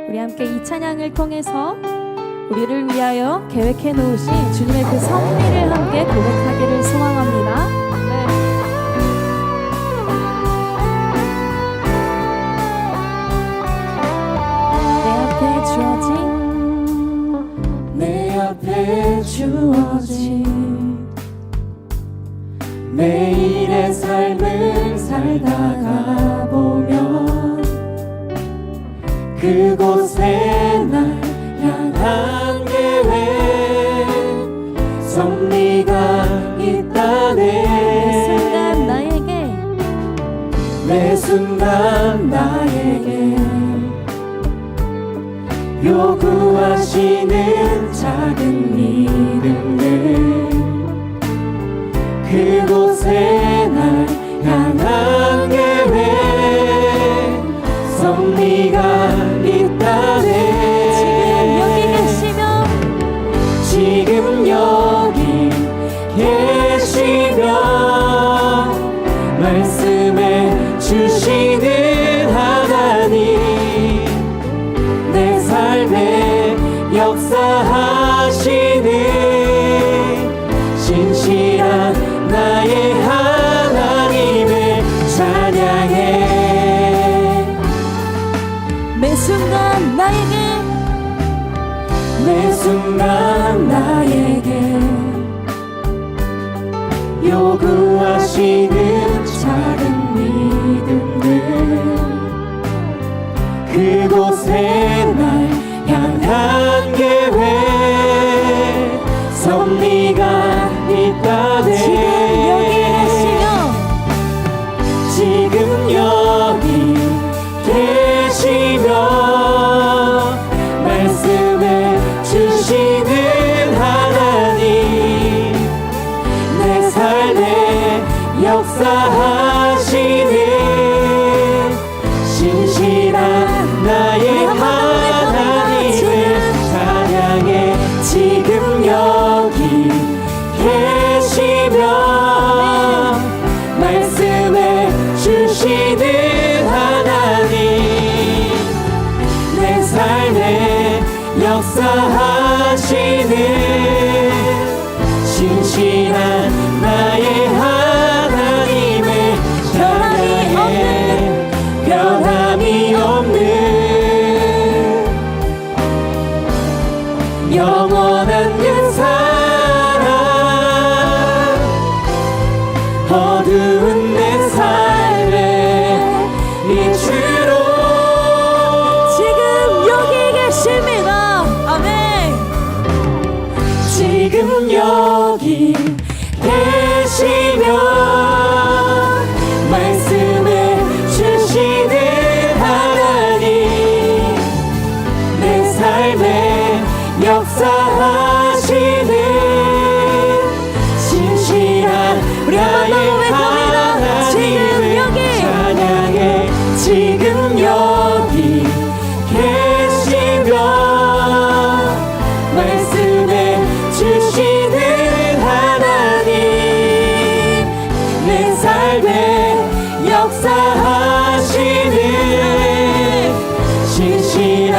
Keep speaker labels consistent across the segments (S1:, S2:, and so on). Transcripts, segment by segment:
S1: 우리 함께 이 찬양을 통해서 우리를 위하여 계획해 놓으신 주님의 그 섭리를 함께 고백하기를 소망합니다.
S2: 내 앞에 주어진 매일의 삶을 살다가 보면 그곳에 날 향한 계획 섭리가 있다네. 매 순간 나에게 요구하시는 작은 믿음을 그곳에 날 향한 계획 섭리가 있다네. 지금 여기 계시며 말씀해 주시는 하나님 내 삶에 역사하시는 신실한 나의 하나님을 찬양해.
S1: 매 순간 나에게
S2: 요구하시는 작은 믿음들 그곳에 날 향한 계획 섭리가 있다네. 지금 여기 계시며 말씀해 주시는 하나님 내 삶에 역사하시는 신실한 나의 하나님을 찬양해. 지금 여기 계시며 말씀해 주시는 하나님 내 삶에 역사하시는 신실한 나의 하나님을 찬양해. 변함이 없는 영원한 그 사랑 어두운 내 삶에 비추로
S1: 지금 여기 계십니다. 아멘.
S2: 지금 여기 계시며 말씀해 주시는 하나님 내 삶에 역사하시는 신실한 나의 하나님을 찬양해. 지금 여기 계시며 말씀해 주시는 하나님 내 삶에 역사하시는 신실한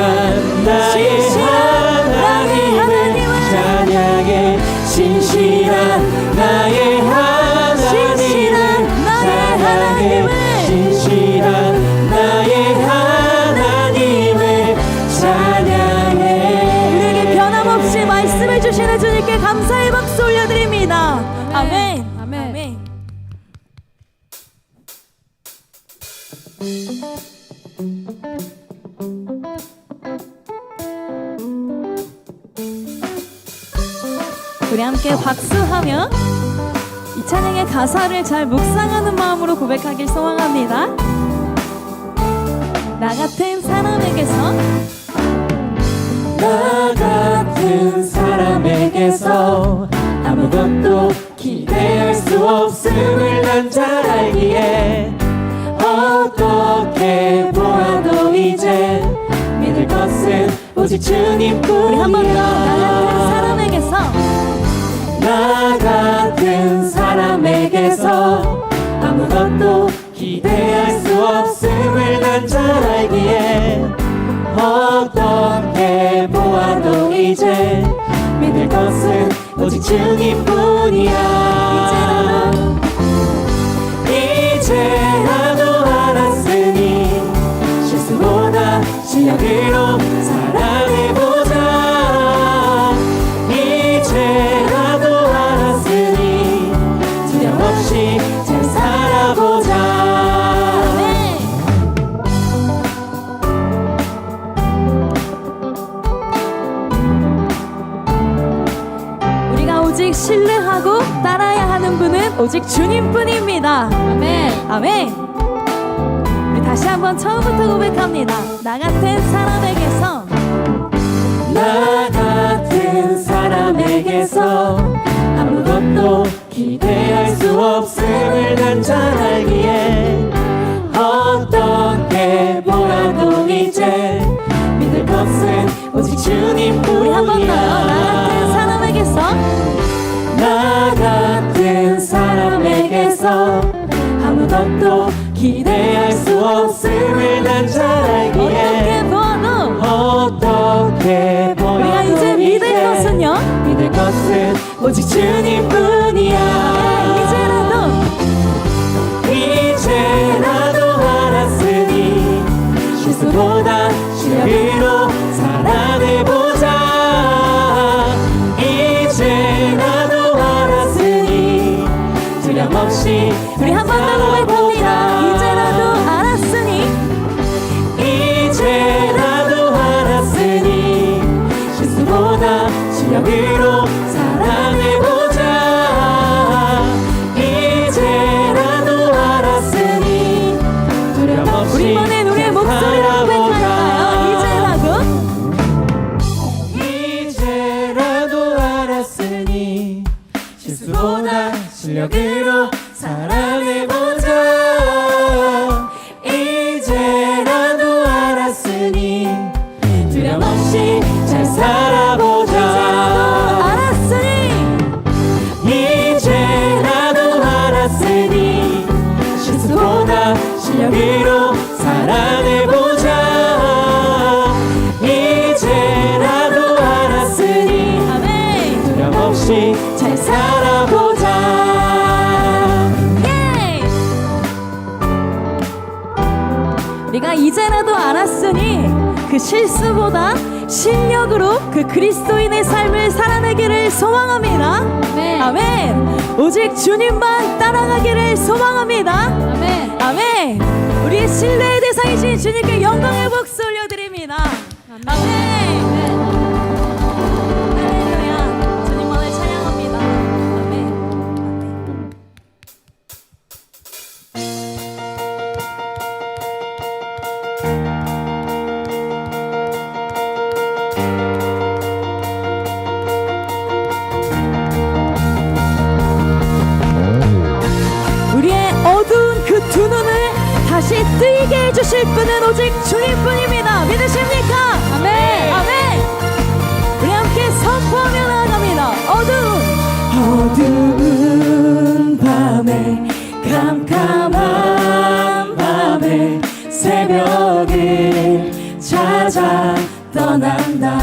S2: 나의 하나님을 찬양해. 신실한 나의 하나님을 찬양해. 신실한 나의 하나님을 찬양해.
S1: 우리에게 변함없이 말씀해 주시는 주님께 감사의 박수 올려드립니다. 아멘. 아멘. 우리 함께 박수하며 이 찬양의 가사를 잘 묵상하는 마음으로 고백하길 소망합니다. 나 같은 사람에게서
S2: 나 같은 사람에게서 아무것도 기대할 수 없음을 난 잘 알기에 어떻게 보아도 이제 믿을 것은 오직 주님뿐이야.
S1: 우리 한 번 더 나 같은 사람에게서
S2: 나 같은 사람에게서 아무것도 기대할 수 없음을 난 잘 알기에 어떤 오직 주님뿐이야. 이제라도 알았으니 실수보다 실력으로 살아내보자. 이제라도 알았으니 두려움 없이 잘 살아보자.
S1: 우리가 오직 신뢰하고 따라야 하는 분은 오직 주님뿐입니다. 아멘. 아멘. 우리 다시 한번 처음부터 고백합니다. 나 같은 사람에게서
S2: 나 같은 사람에게서 아무것도 기대할 수 없음을 난 잘 알기에 어떻게 보아도 이제 믿을 것은 오직 주님뿐이야.
S1: 우리 한 번 더요. 나 같은 사람에게서
S2: 나 같은 사람에게서 아무것도 기대할 수 없음을 난 잘 알기에 어떻게 보아도
S1: 우리가 이제 믿을 것은요?
S2: 믿을 것은 오직 주님뿐이야. 이제라도 알았으니 실수보다 실력으로 살아내보자. 이제라도 알았으니 두려움 없이
S1: 우리 한 번 더 고백합니다. 이제라도 알았으니
S2: 이제라도 알았으니 실수보다 실력으로 살아내보자. 이제라도 알았으니 두려움 없이
S1: 우리만의 우리의 목소리로 고백할까요?
S2: 이제라도 알았으니 실수보다 실력으로 살아내보자. 이제라도 알았으니 두려움 없이 잘 살아보자. 이제라도 알았으니 실수보다 실력으로 살아내보자. 이제라도 알았으니
S1: 아멘.
S2: 두려움 없이 잘 살아보자.
S1: 예! 우리가 이제라도 알았으니 그 실수보다 실력으로 그 그리스도인의 삶을 살아내기를 소망합니다. 아멘. 아멘. 오직 주님만 따라가기를 소망합니다. 아멘. 아멘. 우리의 신뢰의 대상이신 주님께 영광의 복수 올려드립니다. 아멘. 할렐루야. 주님만을 찬양합니다. 아멘. 우리의 어두운 그 두 눈을 다시 뜨이게 해주실 분은 오직 주님뿐입니다. 믿으십니까? 아멘. 아멘. 우리 함께 선포하며 나아갑니다.
S2: 어두운 밤에 캄캄한 밤에 새벽을 찾아 떠난다.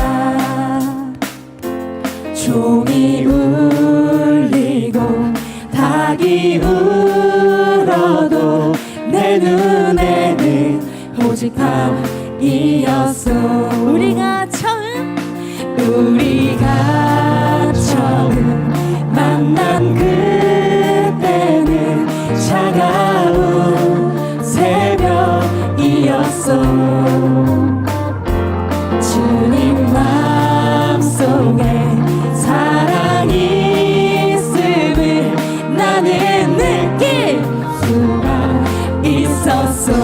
S2: 종이 울리고 닭이 울어도 내 눈에는 오직 밤이었어.
S1: 우리가 처음
S2: 만난 그때는 차가운 새벽이었어. 주님 마음속에 사랑이 있음을 나는 느낄 수가 있었어.
S1: 오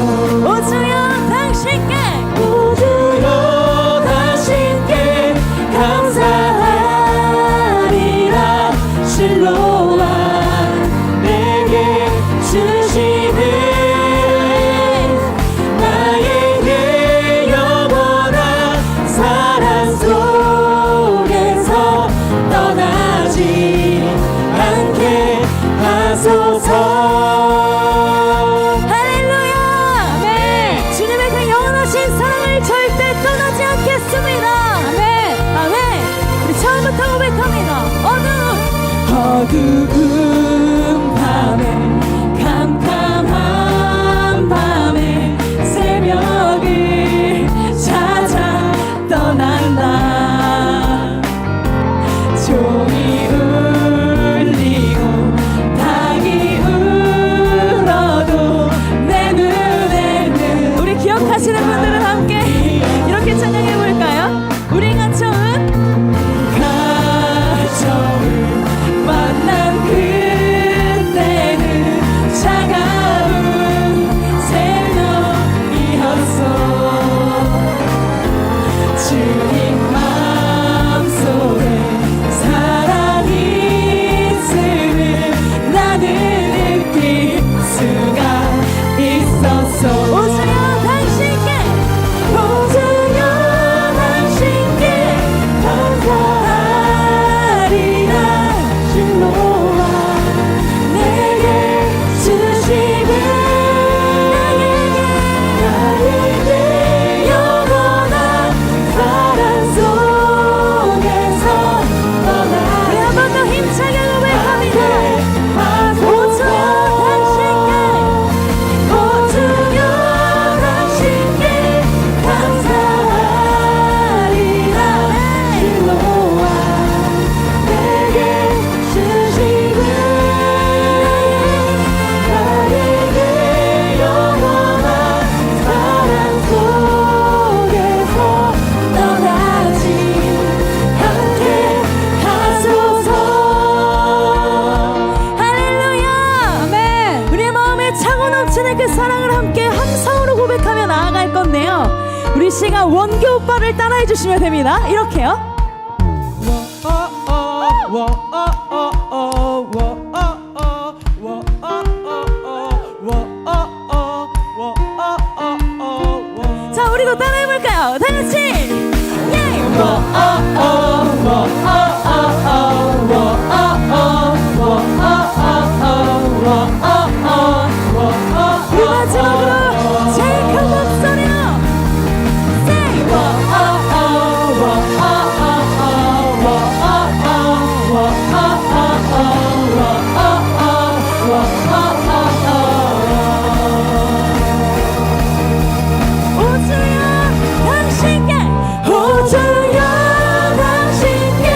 S1: 주여 당신께
S2: 우주여 당신께 감사하리라. 실로와 내게 주시는 나에게 영원한 사랑 속에서 떠나지 않게 하소서.
S1: 할렐루야. 아멘. 주님의 그 영원하신 사랑을 절대 떠나지 않겠습니다. 아멘. 아멘. 우리 처음부터 고백합니다. 어두운 그 사랑을 함께 함성으로 고백하며 나아갈 건데요. 우리 씨가 원규 오빠를 따라해 주시면 됩니다. 이렇게요. 자, 우리도 따라해볼까요? 다 같이. 예! 우리 마지막으로 제일 큰 목소리로 Say 오주여 당신께 오주여 당신께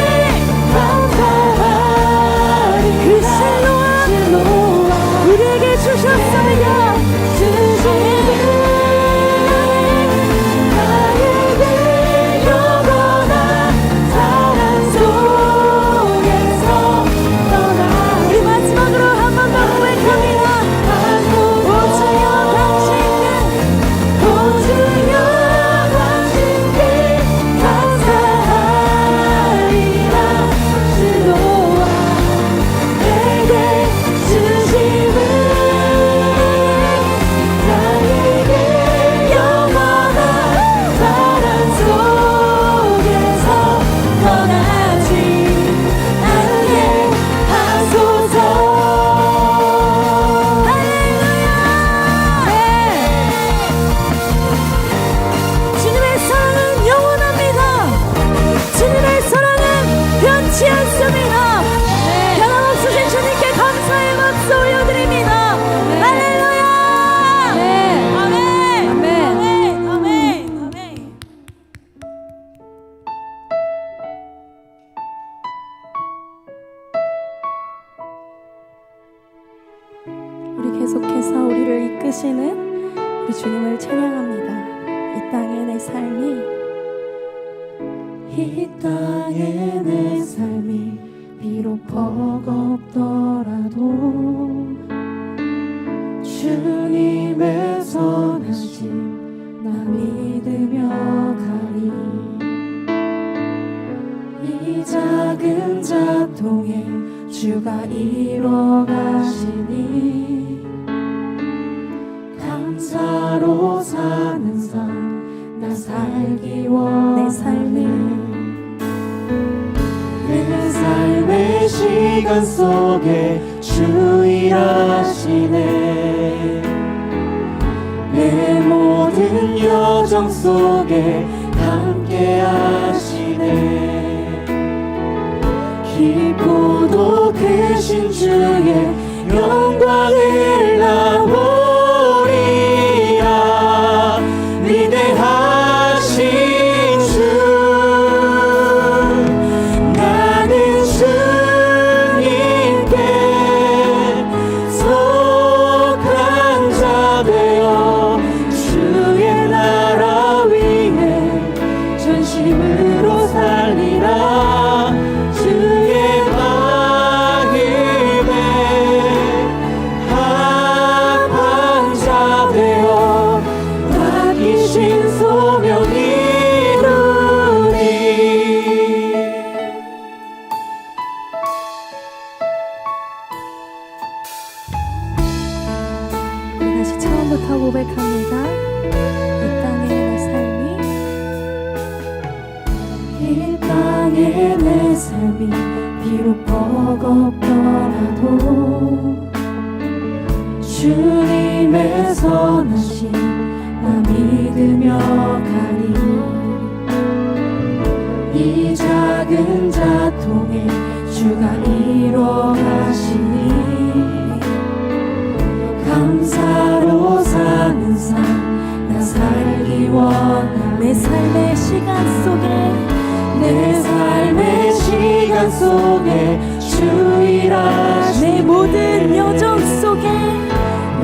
S1: 감사하리 그 실로와 우리에게 주셨습니다. 나에게 영원한 사랑 속에서 떠나 우리 마지막으로 한 번 더 고백합니다. 오주여 당신께 오주여 당신께 감사하리라 실로와 내게 주심을 나에게 영원한 사랑 속에서 떠나지 않게 하소서. 할렐루야. 주님의 사랑은 영원합니다. 주님의 사랑은 변치 않습니다. 변함없으신 주님께 감사의 박수 올려드립니다. 할렐루야. 아멘. 아멘. 아멘. 아멘. 우리 계속해서 우리를 이끄시는 우리 주님을 찬양합니다. 이 땅의 내 삶이 이 땅의 내 삶이 비록 버겁더라도 주님의 선하심 나 믿으며 가리 이 작은 자통에 주가 이뤄 가시니 감사로 사는 삶 나 살기 원하네. 내 삶의 시간 속에 주 일하시네. 내 모든 여정 속에 함께 하시네. 깊고도 크신 주의 영광을 나보리라. 위대하신 주 나는 주님께 속한 자 되어 주의 나라 위에 전심으로 살리라. 주의 마음에 합한 자 되어 맡기신 소명 이루리. 우리 다시 처음부터 고백합니다. 이 땅의 내 삶이 이 땅의 내 삶이 비록 버겁더라도 주님의 선하심 나 믿으며 가리. 이 작은 자통에 주가 이뤄 가시니 감사로 사는 삶 나 살기 원하네. 내 삶의 시간 속에 주 일하시네.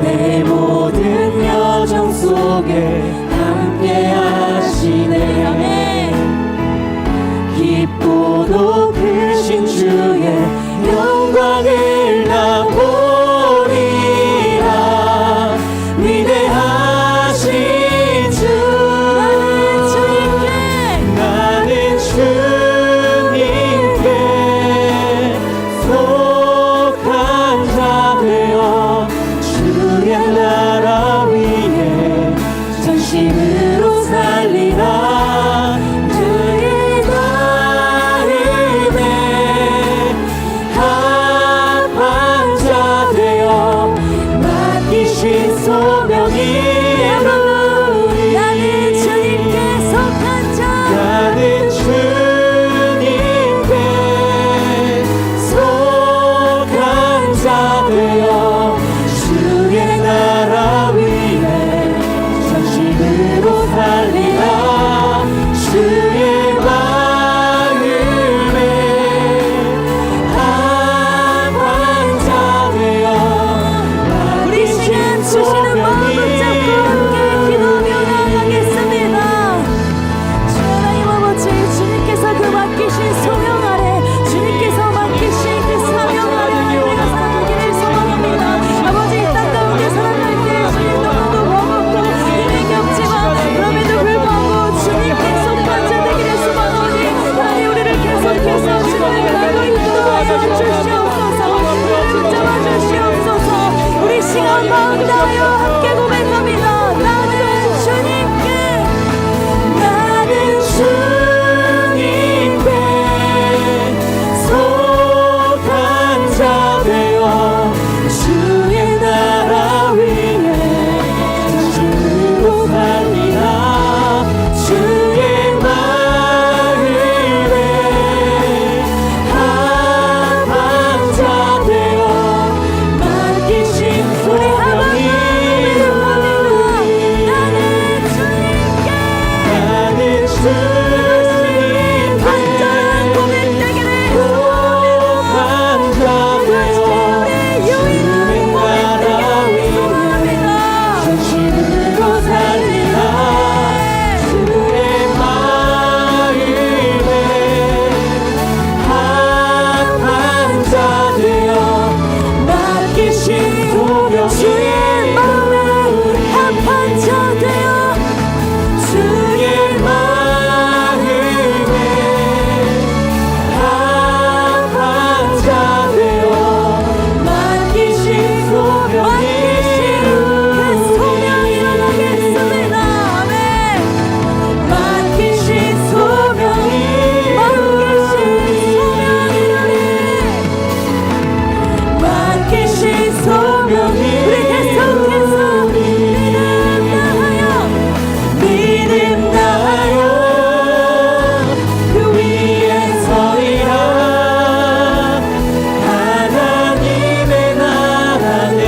S1: 내 모든 여정 속에 함께 하시네. 아멘. 깊고도 크신 주의 영광을 나 보리라. 마음 다하여 함께 고백합니다. 나는 주님께
S2: 속한 자 되어 주의 나라 위에 전심으로 살리라. 주의 마음에 합한 자 되어 맡기신 소명이 나는 주님께
S1: 간절한 고백되기를
S2: 속한 자 되어 주의 나라 위에 전심으로 살리라. 주의 마음에 합한 자 되어 맡기신 소명이
S1: 주의 마음에 합한 자 되어
S2: 주의 마음에 합한 자 되어 맡기신 소명이
S1: 그 소명이 일어나겠습니다. 아멘.
S2: 맡기신 소명이 맡기신 소명이
S1: 우리 계속해서
S2: 믿음 다하여 그 위에 서리라. 하나님의 나라는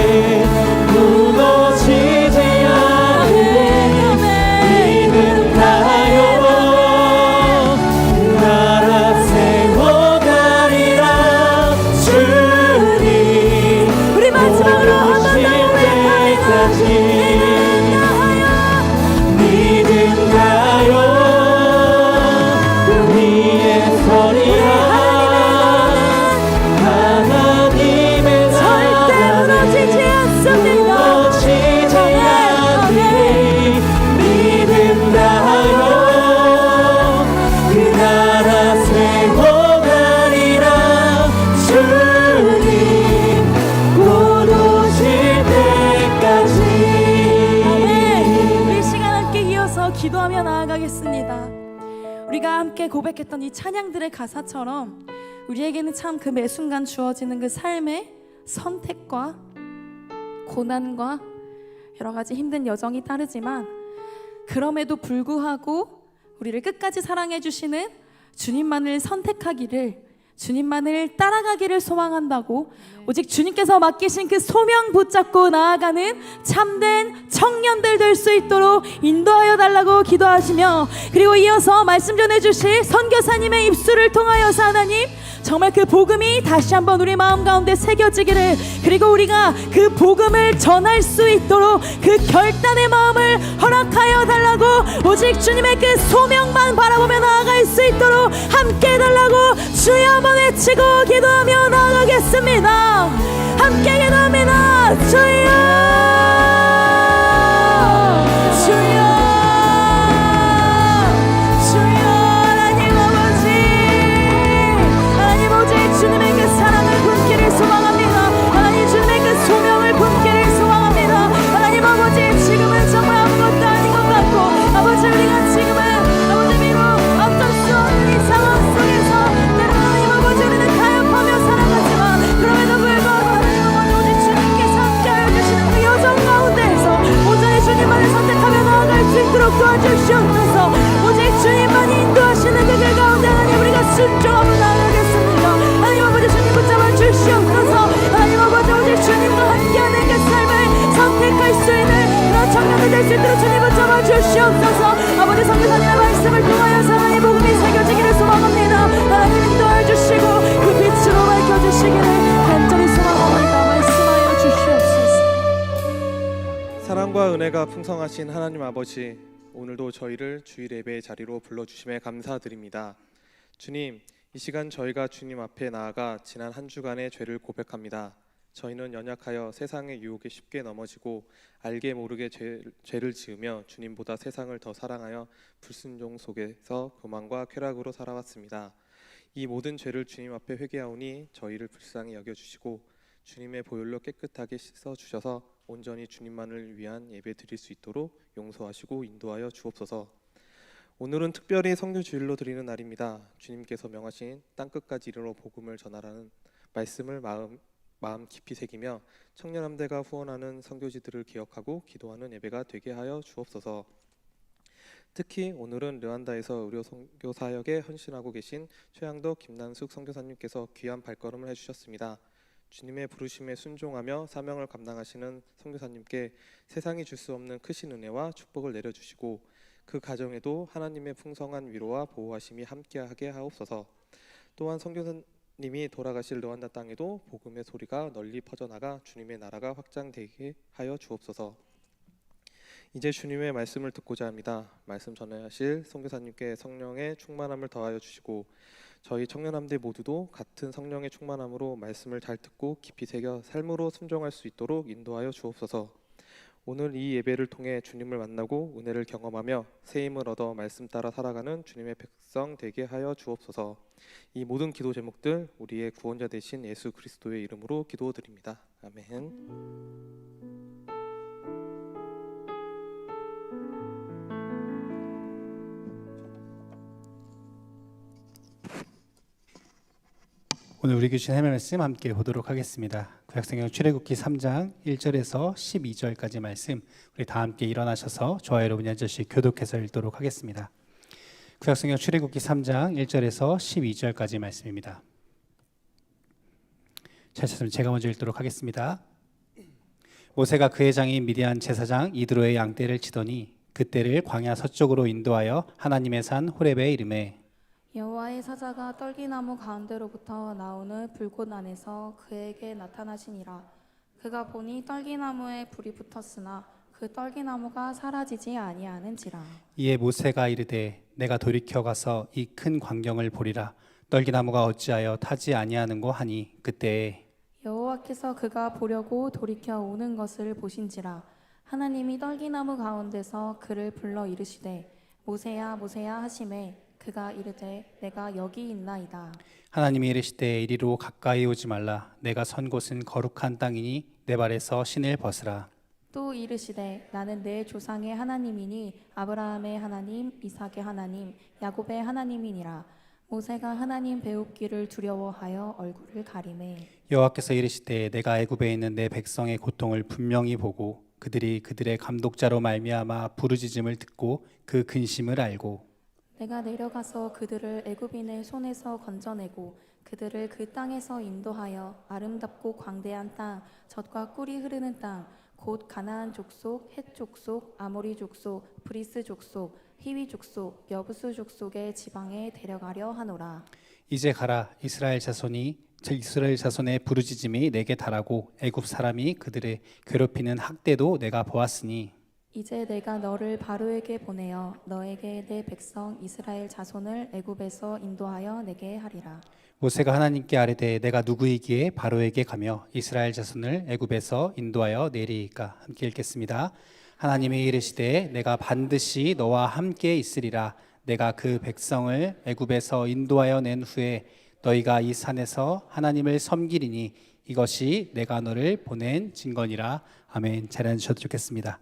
S2: 무너지지 않네. 믿음 다하여 나라 세워가리라. 주님
S1: 우리 마지막으로 한 번 더
S2: 오실 때까지 믿음 다하여 그 위에 서리라. 하나님의
S1: 절대 무너지지 않습니다.
S2: 무너지지 않으니 믿음 다하여 그 나라 세워가리라. 주님 곧 오실 때까지.
S1: 아멘. 우리 시간 함께 이어서 기도하며 나아가겠습니다. 우리가 함께 고백했던 이 찬양들의 가사처럼 우리에게는 참 그 매 순간 주어지는 그 삶의 선택과 고난과 여러 가지 힘든 여정이 따르지만 그럼에도 불구하고 우리를 끝까지 사랑해 주시는 주님만을 선택하기를, 주님만을 따라가기를 소망한다고 오직 주님께서 맡기신 그 소명 붙잡고 나아가는 참된 청년들 될 수 있도록 인도하여 달라고 기도하시며, 그리고 이어서 말씀 전해주실 선교사님의 입술을 통하여서 하나님 정말 그 복음이 다시 한번 우리 마음 가운데 새겨지기를, 그리고 우리가 그 복음을 전할 수 있도록 그 결단의 마음을 허락하여 달라고 오직 주님의 그 소명만 바라보며 나아갈 수 있도록 함께 해달라고 주여 한번 외치고 기도하며 나아가겠습니다. 함께 기도합니다. 주여, 주여, 주여. 하나님 아버지, 하나님 오직 주님의 그 사랑을 품기를 소망합니다. 하나님 주님의 그 소명을 품기를 소망합니다. 하나님 아버지, 지금은 정말 아무것도 아닌 것 같고, 아버지 우리가 지금은 아버지 비록 어쩔 수 없는 이 상황 속에서 때로는 하나님 아버지 우리는 타협하며 살아가지만 그럼에도 불구하고 하나님 아버지 오직 주님께서 함께하여 주시는 그 여정 가운데에서 온전히 주님만을 선택하며 나아갈 수 있도록 도와주시옵소서. 오직 주님만이 인도하시는 그 길 가운데 하나님 우리가 순종하며 나아가겠습니다. 하나님 아버지 주님 붙잡아 주시옵소서. 하나님 아버지 오직 주님과 함께하는 그 삶을 선택할 수 있는 그런 청년들 될 수 있도록 주님 붙잡아 주시옵소서. 아버지 선교사님의 말씀을 통하여서 하나님 복음이 새겨지기를 소망합니다. 하나님 인도하여 주시고 그 빛으로 밝혀주시기를 간절히 소망합니다. 말씀하여 주시옵소서.
S3: 사랑과 은혜가 풍성하신 하나님 아버지, 오늘도 저희를 주일 예배의 자리로 불러주심에 감사드립니다. 주님, 이 시간 저희가 주님 앞에 나아가 지난 한 주간의 죄를 고백합니다. 저희는 연약하여 세상의 유혹에 쉽게 넘어지고 알게 모르게 죄를 지으며 주님보다 세상을 더 사랑하여 불순종 속에서 교만과 쾌락으로 살아왔습니다. 이 모든 죄를 주님 앞에 회개하오니 저희를 불쌍히 여겨주시고 주님의 보혈로 깨끗하게 씻어주셔서 온전히 주님만을 위한 예배 드릴 수 있도록 용서하시고 인도하여 주옵소서. 오늘은 특별히 성교 주일로 드리는 날입니다. 주님께서 명하신 땅끝까지 이르러 복음을 전하라는 말씀을 마음 깊이 새기며 청년함대가 후원하는 선교지들을 기억하고 기도하는 예배가 되게 하여 주옵소서. 특히 오늘은 르완다에서 의료 선교 사역에 헌신하고 계신 최양덕 김난숙 선교사님께서 귀한 발걸음을 해주셨습니다. 주님의 부르심에 순종하며 사명을 감당하시는 선교사님께 세상이 줄 수 없는 크신 은혜와 축복을 내려주시고 그 가정에도 하나님의 풍성한 위로와 보호하심이 함께하게 하옵소서. 또한 선교사님이 돌아가실 르완다 땅에도 복음의 소리가 널리 퍼져나가 주님의 나라가 확장되게 하여 주옵소서. 이제 주님의 말씀을 듣고자 합니다. 말씀 전하실 선교사님께 성령의 충만함을 더하여 주시고 저희 청년함대 모두도 같은 성령의 충만함으로 말씀을 잘 듣고 깊이 새겨 삶으로 순종할 수 있도록 인도하여 주옵소서. 오늘 이 예배를 통해 주님을 만나고 은혜를 경험하며 새 힘을 얻어 말씀 따라 살아가는 주님의 백성 되게 하여 주옵소서. 이 모든 기도 제목들 우리의 구원자 되신 예수 그리스도의 이름으로 기도드립니다. 아멘.
S2: 오늘 우리 교신 하나님의 말씀 함께 보도록 하겠습니다. 구약성경 출애굽기 3장 1절에서 12절까지 말씀 우리 다 함께 일어나셔서 저와 여러분이 앉으시 교독해서 읽도록 하겠습니다. 구약성경 출애굽기 3장 1절에서 12절까지 말씀입니다. 찾으셨으면 제가 먼저 읽도록 하겠습니다. 모세가 그의 장인 미디안 제사장 이드로의 양떼를 치더니 그떼를 광야 서쪽으로 인도하여 하나님의 산 호렙에 이르매
S4: 여호와의 사자가 떨기나무 가운데로부터 나오는 불꽃 안에서 그에게 나타나시니라. 그가 보니 떨기나무에 불이 붙었으나 그 떨기나무가 사라지지 아니하는지라.
S2: 이에 모세가 이르되 내가 돌이켜 가서 이 큰 광경을 보리라. 떨기나무가 어찌하여 타지 아니하는고 하니 그때에
S4: 여호와께서 그가 보려고 돌이켜 오는 것을 보신지라. 하나님이 떨기나무 가운데서 그를 불러 이르시되 모세야 모세야 하시매 그가 이르되 내가 여기 있나이다.
S2: 하나님이 이르시되 이리로 가까이 오지 말라. 내가 선 곳은 거룩한 땅이니 내 발에서 신을 벗으라.
S4: 또 이르시되 나는 내 조상의 하나님이니 아브라함의 하나님 이삭의 하나님 야곱의 하나님이니라. 모세가 하나님 배웁기를 두려워하여 얼굴을 가리매
S2: 여호와께서 이르시되 내가 애굽에 있는 내 백성의 고통을 분명히 보고 그들이 그들의 감독자로 말미암아 부르짖음을 듣고 그 근심을 알고
S4: 내가 내려가서 그들을 애굽인의 손에서 건져내고 그들을 그 땅에서 인도하여 아름답고 광대한 땅 젖과 꿀이 흐르는 땅 곧 가나안 족속, 헷 족속, 아모리 족속, 브리스 족속, 히위 족속, 여부수 족속의 지방에 데려가려 하노라.
S2: 이제 가라. 이스라엘 자손의 부르짖음이 내게 달하고 애굽 사람이 그들을 괴롭히는 학대도 내가 보았으니
S4: 이제 내가 너를 바로에게 보내어 너에게 내 백성 이스라엘 자손을 애굽에서 인도하여 내게 하리라.
S2: 모세가 하나님께 아뢰되 내가 누구이기에 바로에게 가며 이스라엘 자손을 애굽에서 인도하여 내리이까. 함께 읽겠습니다. 하나님이 이르시되 내가 반드시 너와 함께 있으리라. 내가 그 백성을 애굽에서 인도하여 낸 후에 너희가 이 산에서 하나님을 섬기리니 이것이 내가 너를 보낸 증거니라. 아멘. 잘 앉으셔도 좋겠습니다.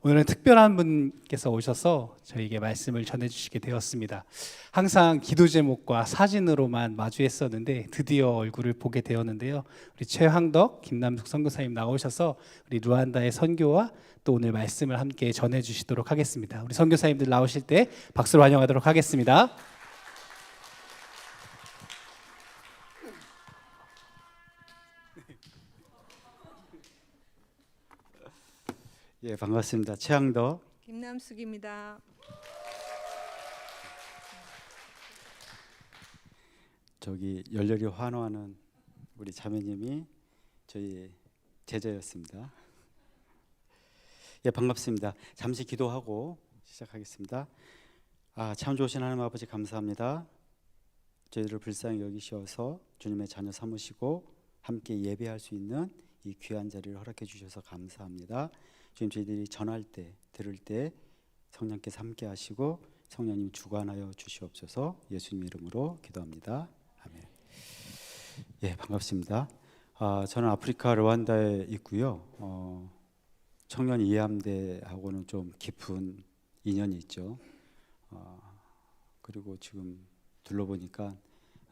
S2: 오늘은 특별한 분께서 오셔서 저에게 말씀을 전해주시게 되었습니다. 항상 기도 제목과 사진으로만 마주했었는데 드디어 얼굴을 보게 되었는데요. 우리 최황덕, 김남숙 선교사님 나오셔서 우리 루안다의 선교와 또 오늘 말씀을 함께 전해주시도록 하겠습니다. 우리 선교사님들 나오실 때 박수로 환영하도록 하겠습니다.
S5: 예, 반갑습니다. 최양덕
S6: 김남숙입니다.
S5: 저기 열렬히 환호하는 우리 자매님이 저희 제자였습니다. 예, 반갑습니다. 잠시 기도하고 시작하겠습니다. 참 좋으신 하나님 아버지 감사합니다. 저희를 불쌍히 여기셔서 주님의 자녀 삼으시고 함께 예배할 수 있는 이 귀한 자리를 허락해 주셔서 감사합니다. 주님, 저희들이 전할 때 들을 때 성령께서 함께 하시고 성령님 주관하여 주시옵소서. 예수님 이름으로 기도합니다. 아멘. 예, 반갑습니다. 저는 아프리카 르완다에 있고요. 청년 이해함대하고는 좀 깊은 인연이 있죠. 그리고 지금 둘러보니까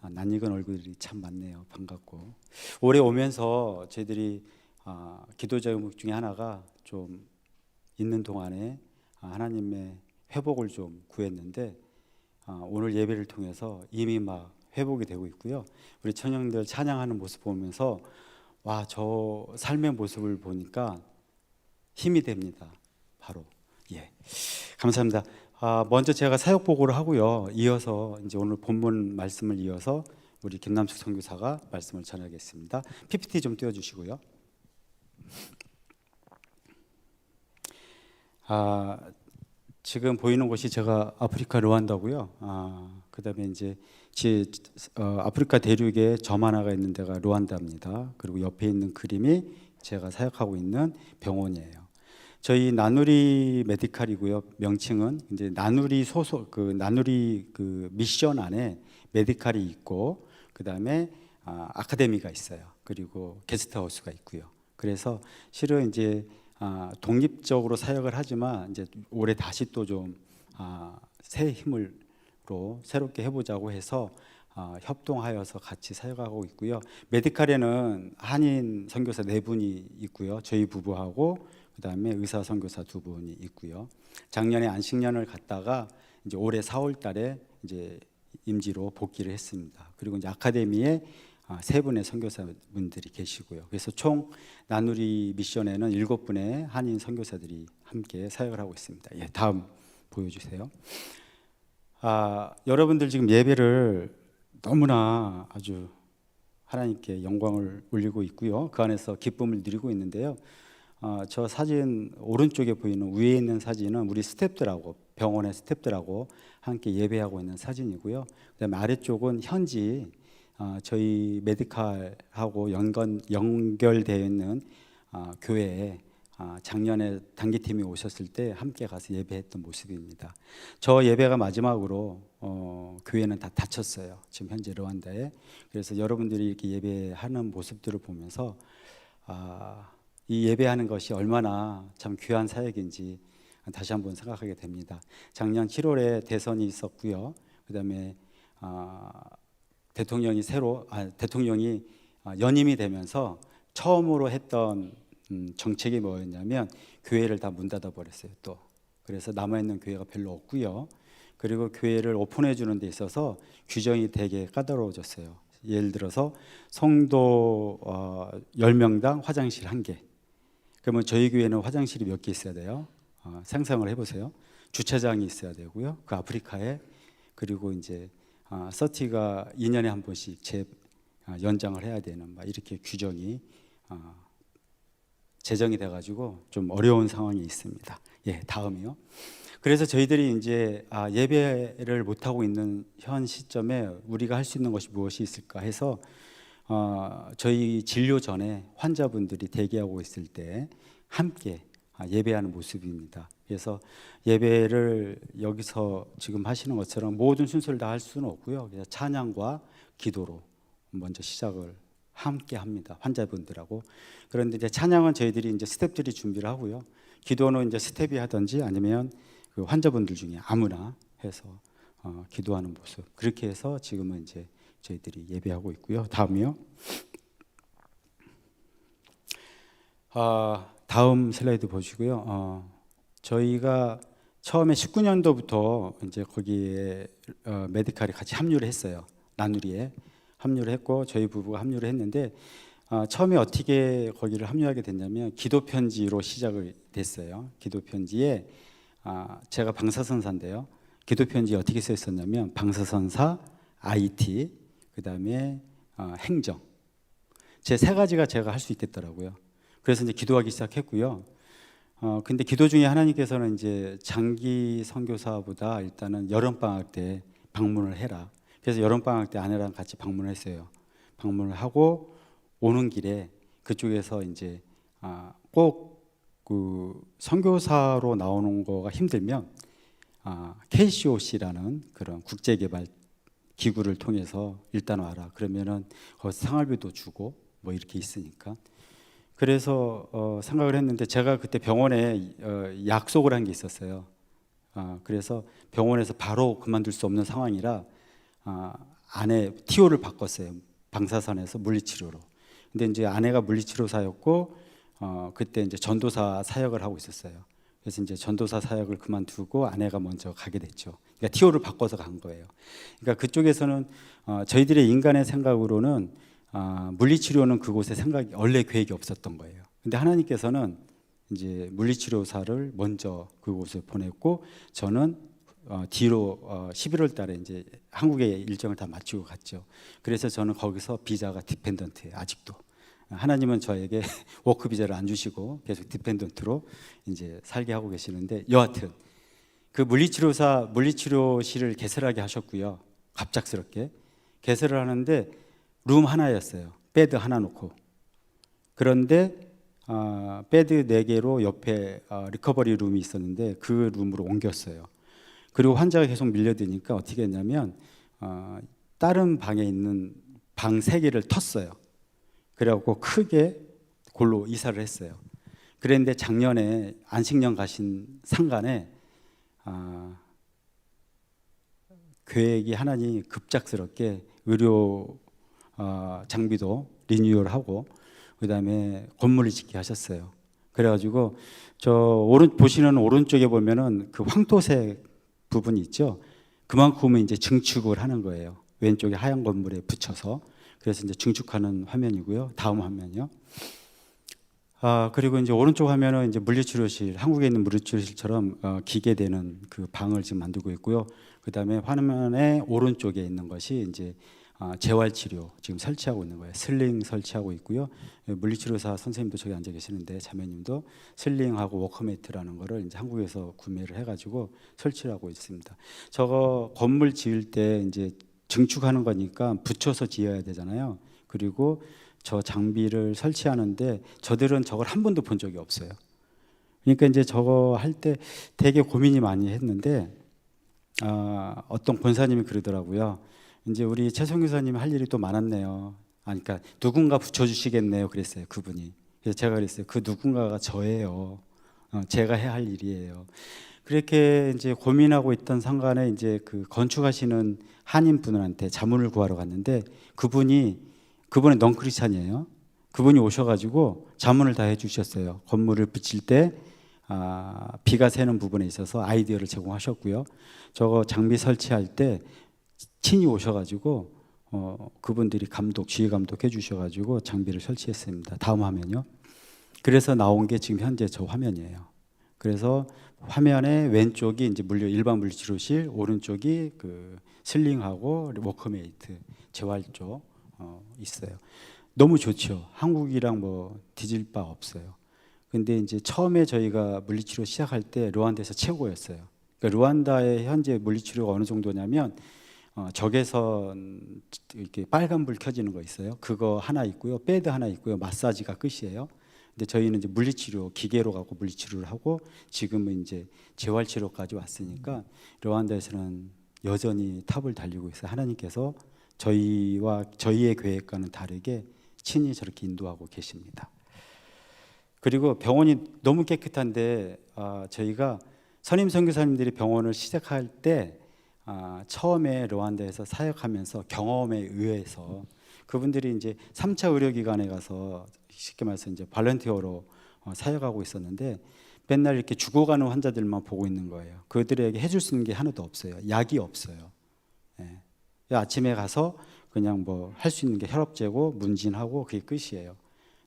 S5: 낯익은 얼굴이 참 많네요. 반갑고 올해 오면서 저희들이 기도 제목 중에 하나가 좀 있는 동안에 하나님의 회복을 좀 구했는데 오늘 예배를 통해서 이미 막 회복이 되고 있고요. 우리 청년들 찬양하는 모습 보면서 와, 저 삶의 모습을 보니까 힘이 됩니다. 바로 감사합니다. 먼저 제가 사역 보고를 하고요. 이어서 이제 오늘 본문 말씀을 이어서 우리 김남숙 선교사가 말씀을 전하겠습니다. PPT 좀 띄워주시고요. 지금 보이는 곳이 제가 아프리카 르완다고요. 그다음에 이제 아프리카 대륙에 점 하나가 있는 데가 르완다입니다. 그리고 옆에 있는 그림이 제가 사역하고 있는 병원이에요. 저희 나누리 메디칼이고요. 명칭은 이제 나누리 소속 나누리 미션 안에 메디칼이 있고 그다음에 아카데미가 있어요. 그리고 게스트하우스가 있고요. 그래서 실은 이제 독립적으로 사역을 하지만 이제 올해 다시 또 좀 새 힘으로 새롭게 해보자고 해서 협동하여서 같이 사역하고 있고요. 메디칼에는 한인 선교사 4분이 있고요. 저희 부부하고 그다음에 의사 선교사 2분이 있고요. 작년에 안식년을 갔다가 이제 올해 4월달에 이제 임지로 복귀를 했습니다. 그리고 이제 아카데미에 3분의 선교사분들이 계시고요. 그래서 총 나누리 미션에는 7분의 한인 선교사들이 함께 사역을 하고 있습니다. 다음 보여주세요. 여러분들 지금 예배를 너무나 아주 하나님께 영광을 올리고 있고요. 그 안에서 기쁨을 누리고 있는데요. 저 사진 오른쪽에 보이는 위에 있는 사진은 우리 스태프들하고 병원의 스태프들하고 함께 예배하고 있는 사진이고요. 그다음에 아래쪽은 현지 저희 메디칼하고 연결되어 있는 교회에 작년에 단기팀이 오셨을 때 함께 가서 예배했던 모습입니다. 저 예배가 마지막으로 교회는 다 닫혔어요. 지금 현재 르완다에. 그래서 여러분들이 이렇게 예배하는 모습들을 보면서 이 예배하는 것이 얼마나 참 귀한 사역인지 다시 한번 생각하게 됩니다. 작년 7월에 대선이 있었고요. 그다음에 대통령이 연임이 되면서 처음으로 했던 정책이 뭐였냐면 교회를 다 문 닫아 버렸어요. 또 그래서 남아 있는 교회가 별로 없고요. 그리고 교회를 오픈해 주는 데 있어서 규정이 되게 까다로워졌어요. 예를 들어서 성도 10명당 화장실 1개. 그러면 저희 교회는 화장실이 몇 개 있어야 돼요? 상상을 해보세요. 주차장이 있어야 되고요. 그 아프리카에 그리고 이제 서티가 2년에 한 번씩 연장을 해야 되는 이렇게 규정이 제정이 돼가지고 좀 어려운 상황이 있습니다. 다음이요. 그래서 저희들이 이제 예배를 못 하고 있는 현 시점에 우리가 할 수 있는 것이 무엇이 있을까 해서 저희 진료 전에 환자분들이 대기하고 있을 때 함께 예배하는 모습입니다. 그래서 예배를 여기서 지금 하시는 것처럼 모든 순서를 다 할 수는 없고요. 그래서 찬양과 기도로 먼저 시작을 함께 합니다. 환자분들하고. 그런데 이제 찬양은 저희들이 이제 스태프들이 준비를 하고요. 기도는 이제 스태프이 하든지 아니면 그 환자분들 중에 아무나 해서 기도하는 모습. 그렇게 해서 지금은 이제 저희들이 예배하고 있고요. 다음이요. 다음 슬라이드 보시고요. 저희가 처음에 19년도부터 이제 거기에 메디칼이 같이 합류를 했어요. 나누리에 합류를 했고 저희 부부가 합류를 했는데 처음에 어떻게 거기를 합류하게 됐냐면 기도 편지로 시작을 됐어요. 기도 편지에 제가 방사선사인데요. 기도 편지에 어떻게 써 있었냐면 방사선사, IT, 그다음에 행정. 제 3가지가 제가 할 수 있겠더라고요. 그래서 이제 기도하기 시작했고요. 근데 기도 중에 하나님께서는 이제 장기 선교사보다 일단은 여름 방학 때 방문을 해라. 그래서 여름 방학 때 아내랑 같이 방문을 했어요. 방문을 하고 오는 길에 그쪽에서 이제 꼭 그 선교사로 나오는 거가 힘들면 KCOC라는 그런 국제개발 기구를 통해서 일단 와라. 그러면은 거기서 생활비도 주고 뭐 이렇게 있으니까. 그래서 생각을 했는데 제가 그때 병원에 약속을 한 게 있었어요. 그래서 병원에서 바로 그만둘 수 없는 상황이라 아내 TO를 바꿨어요. 방사선에서 물리치료로. 근데 이제 아내가 물리치료사였고 그때 이제 전도사 사역을 하고 있었어요. 그래서 이제 전도사 사역을 그만두고 아내가 먼저 가게 됐죠. 그러니까 TO를 바꿔서 간 거예요. 그러니까 그쪽에서는 저희들의 인간의 생각으로는 물리치료는 그곳에 생각이 원래 계획이 없었던 거예요. 근데 하나님께서는 이제 물리치료사를 먼저 그곳에 보냈고 저는 뒤로 11월 달에 이제 한국에 일정을 다 마치고 갔죠. 그래서 저는 거기서 비자가 디펜던트예요. 아직도. 하나님은 저에게 워크 비자를 안 주시고 계속 디펜던트로 이제 살게 하고 계시는데 여하튼 그 물리치료실을 개설하게 하셨고요. 갑작스럽게 개설을 하는데 룸 하나였어요. 베드 하나 놓고. 그런데 베드 4개로 옆에 리커버리 룸이 있었는데 그 룸으로 옮겼어요. 그리고 환자가 계속 밀려드니까 어떻게 했냐면 다른 방에 있는 방 3개를 텄어요. 그래갖고 크게 골로 이사를 했어요. 그런데 작년에 안식년 가신 상간에 계획이 하나님 급작스럽게 의료 장비도 리뉴얼하고 그다음에 건물을 짓게 하셨어요. 그래가지고 보시는 오른쪽에 보면은 그 황토색 부분이 있죠. 그만큼은 이제 증축을 하는 거예요. 왼쪽에 하얀 건물에 붙여서. 그래서 이제 증축하는 화면이고요. 다음 화면이요. 그리고 이제 오른쪽 화면은 이제 물리치료실, 한국에 있는 물리치료실처럼 기계되는 그 방을 지금 만들고 있고요. 그다음에 화면의 오른쪽에 있는 것이 이제 재활치료 지금 설치하고 있는 거예요. 슬링 설치하고 있고요. 물리치료사 선생님도 저기 앉아 계시는데 자매님도 슬링하고 워커매트라는 거를 이제 한국에서 구매를 해가지고 설치를 하고 있습니다. 저거 건물 지을 때 이제 증축하는 거니까 붙여서 지어야 되잖아요. 그리고 저 장비를 설치하는데 저들은 저걸 한 번도 본 적이 없어요. 그러니까 이제 저거 할 때 되게 고민이 많이 했는데 어떤 권사님이 그러더라고요. 이제 우리 최성 교사님 할 일이 또 많았네요. 그러니까 누군가 붙여주시겠네요. 그랬어요. 그분이. 그래서 제가 그랬어요. 그 누군가가 저예요. 제가 해야 할 일이에요. 그렇게 이제 고민하고 있던 상간에 이제 그 건축하시는 한인 분한테 자문을 구하러 갔는데 그분은 넌크리스찬이에요. 그분이 오셔가지고 자문을 다 해주셨어요. 건물을 붙일 때 비가 새는 부분에 있어서 아이디어를 제공하셨고요. 저거 장비 설치할 때 친히 오셔가지고 그분들이 지휘 감독해 주셔가지고 장비를 설치했습니다. 다음 화면요. 그래서 나온 게 지금 현재 저 화면이에요. 그래서 화면의 왼쪽이 이제 일반 물리치료실, 오른쪽이 그 슬링하고 워크메이트 재활 쪽 있어요. 너무 좋죠. 한국이랑 뭐 뒤질 바 없어요. 근데 이제 처음에 저희가 물리치료 시작할 때 르완다에서 최고였어요. 그러니까 르완다의 현재 물리치료가 어느 정도냐면 적외선 이렇게 빨간불 켜지는 거 있어요. 그거 하나 있고요. 패드 하나 있고요. 마사지가 끝이에요. 근데 저희는 이제 물리치료 기계로 가고 물리치료를 하고 지금은 이제 재활치료까지 왔으니까 르완다에서는 여전히 탑을 달리고 있어요. 하나님께서 저희의 계획과는 다르게 친히 저렇게 인도하고 계십니다. 그리고 병원이 너무 깨끗한데 저희가 선임 선교사님들이 병원을 시작할 때 처음에 르완다에서 사역하면서 경험에 의해서 그분들이 이제 3차 의료기관에 가서 쉽게 말해서 이제 발런티어로 사역하고 있었는데 맨날 이렇게 죽어가는 환자들만 보고 있는 거예요. 그들에게 해줄 수 있는 게 하나도 없어요. 약이 없어요. 아침에 가서 그냥 뭐 할 수 있는 게 혈압 재고 문진하고 그게 끝이에요.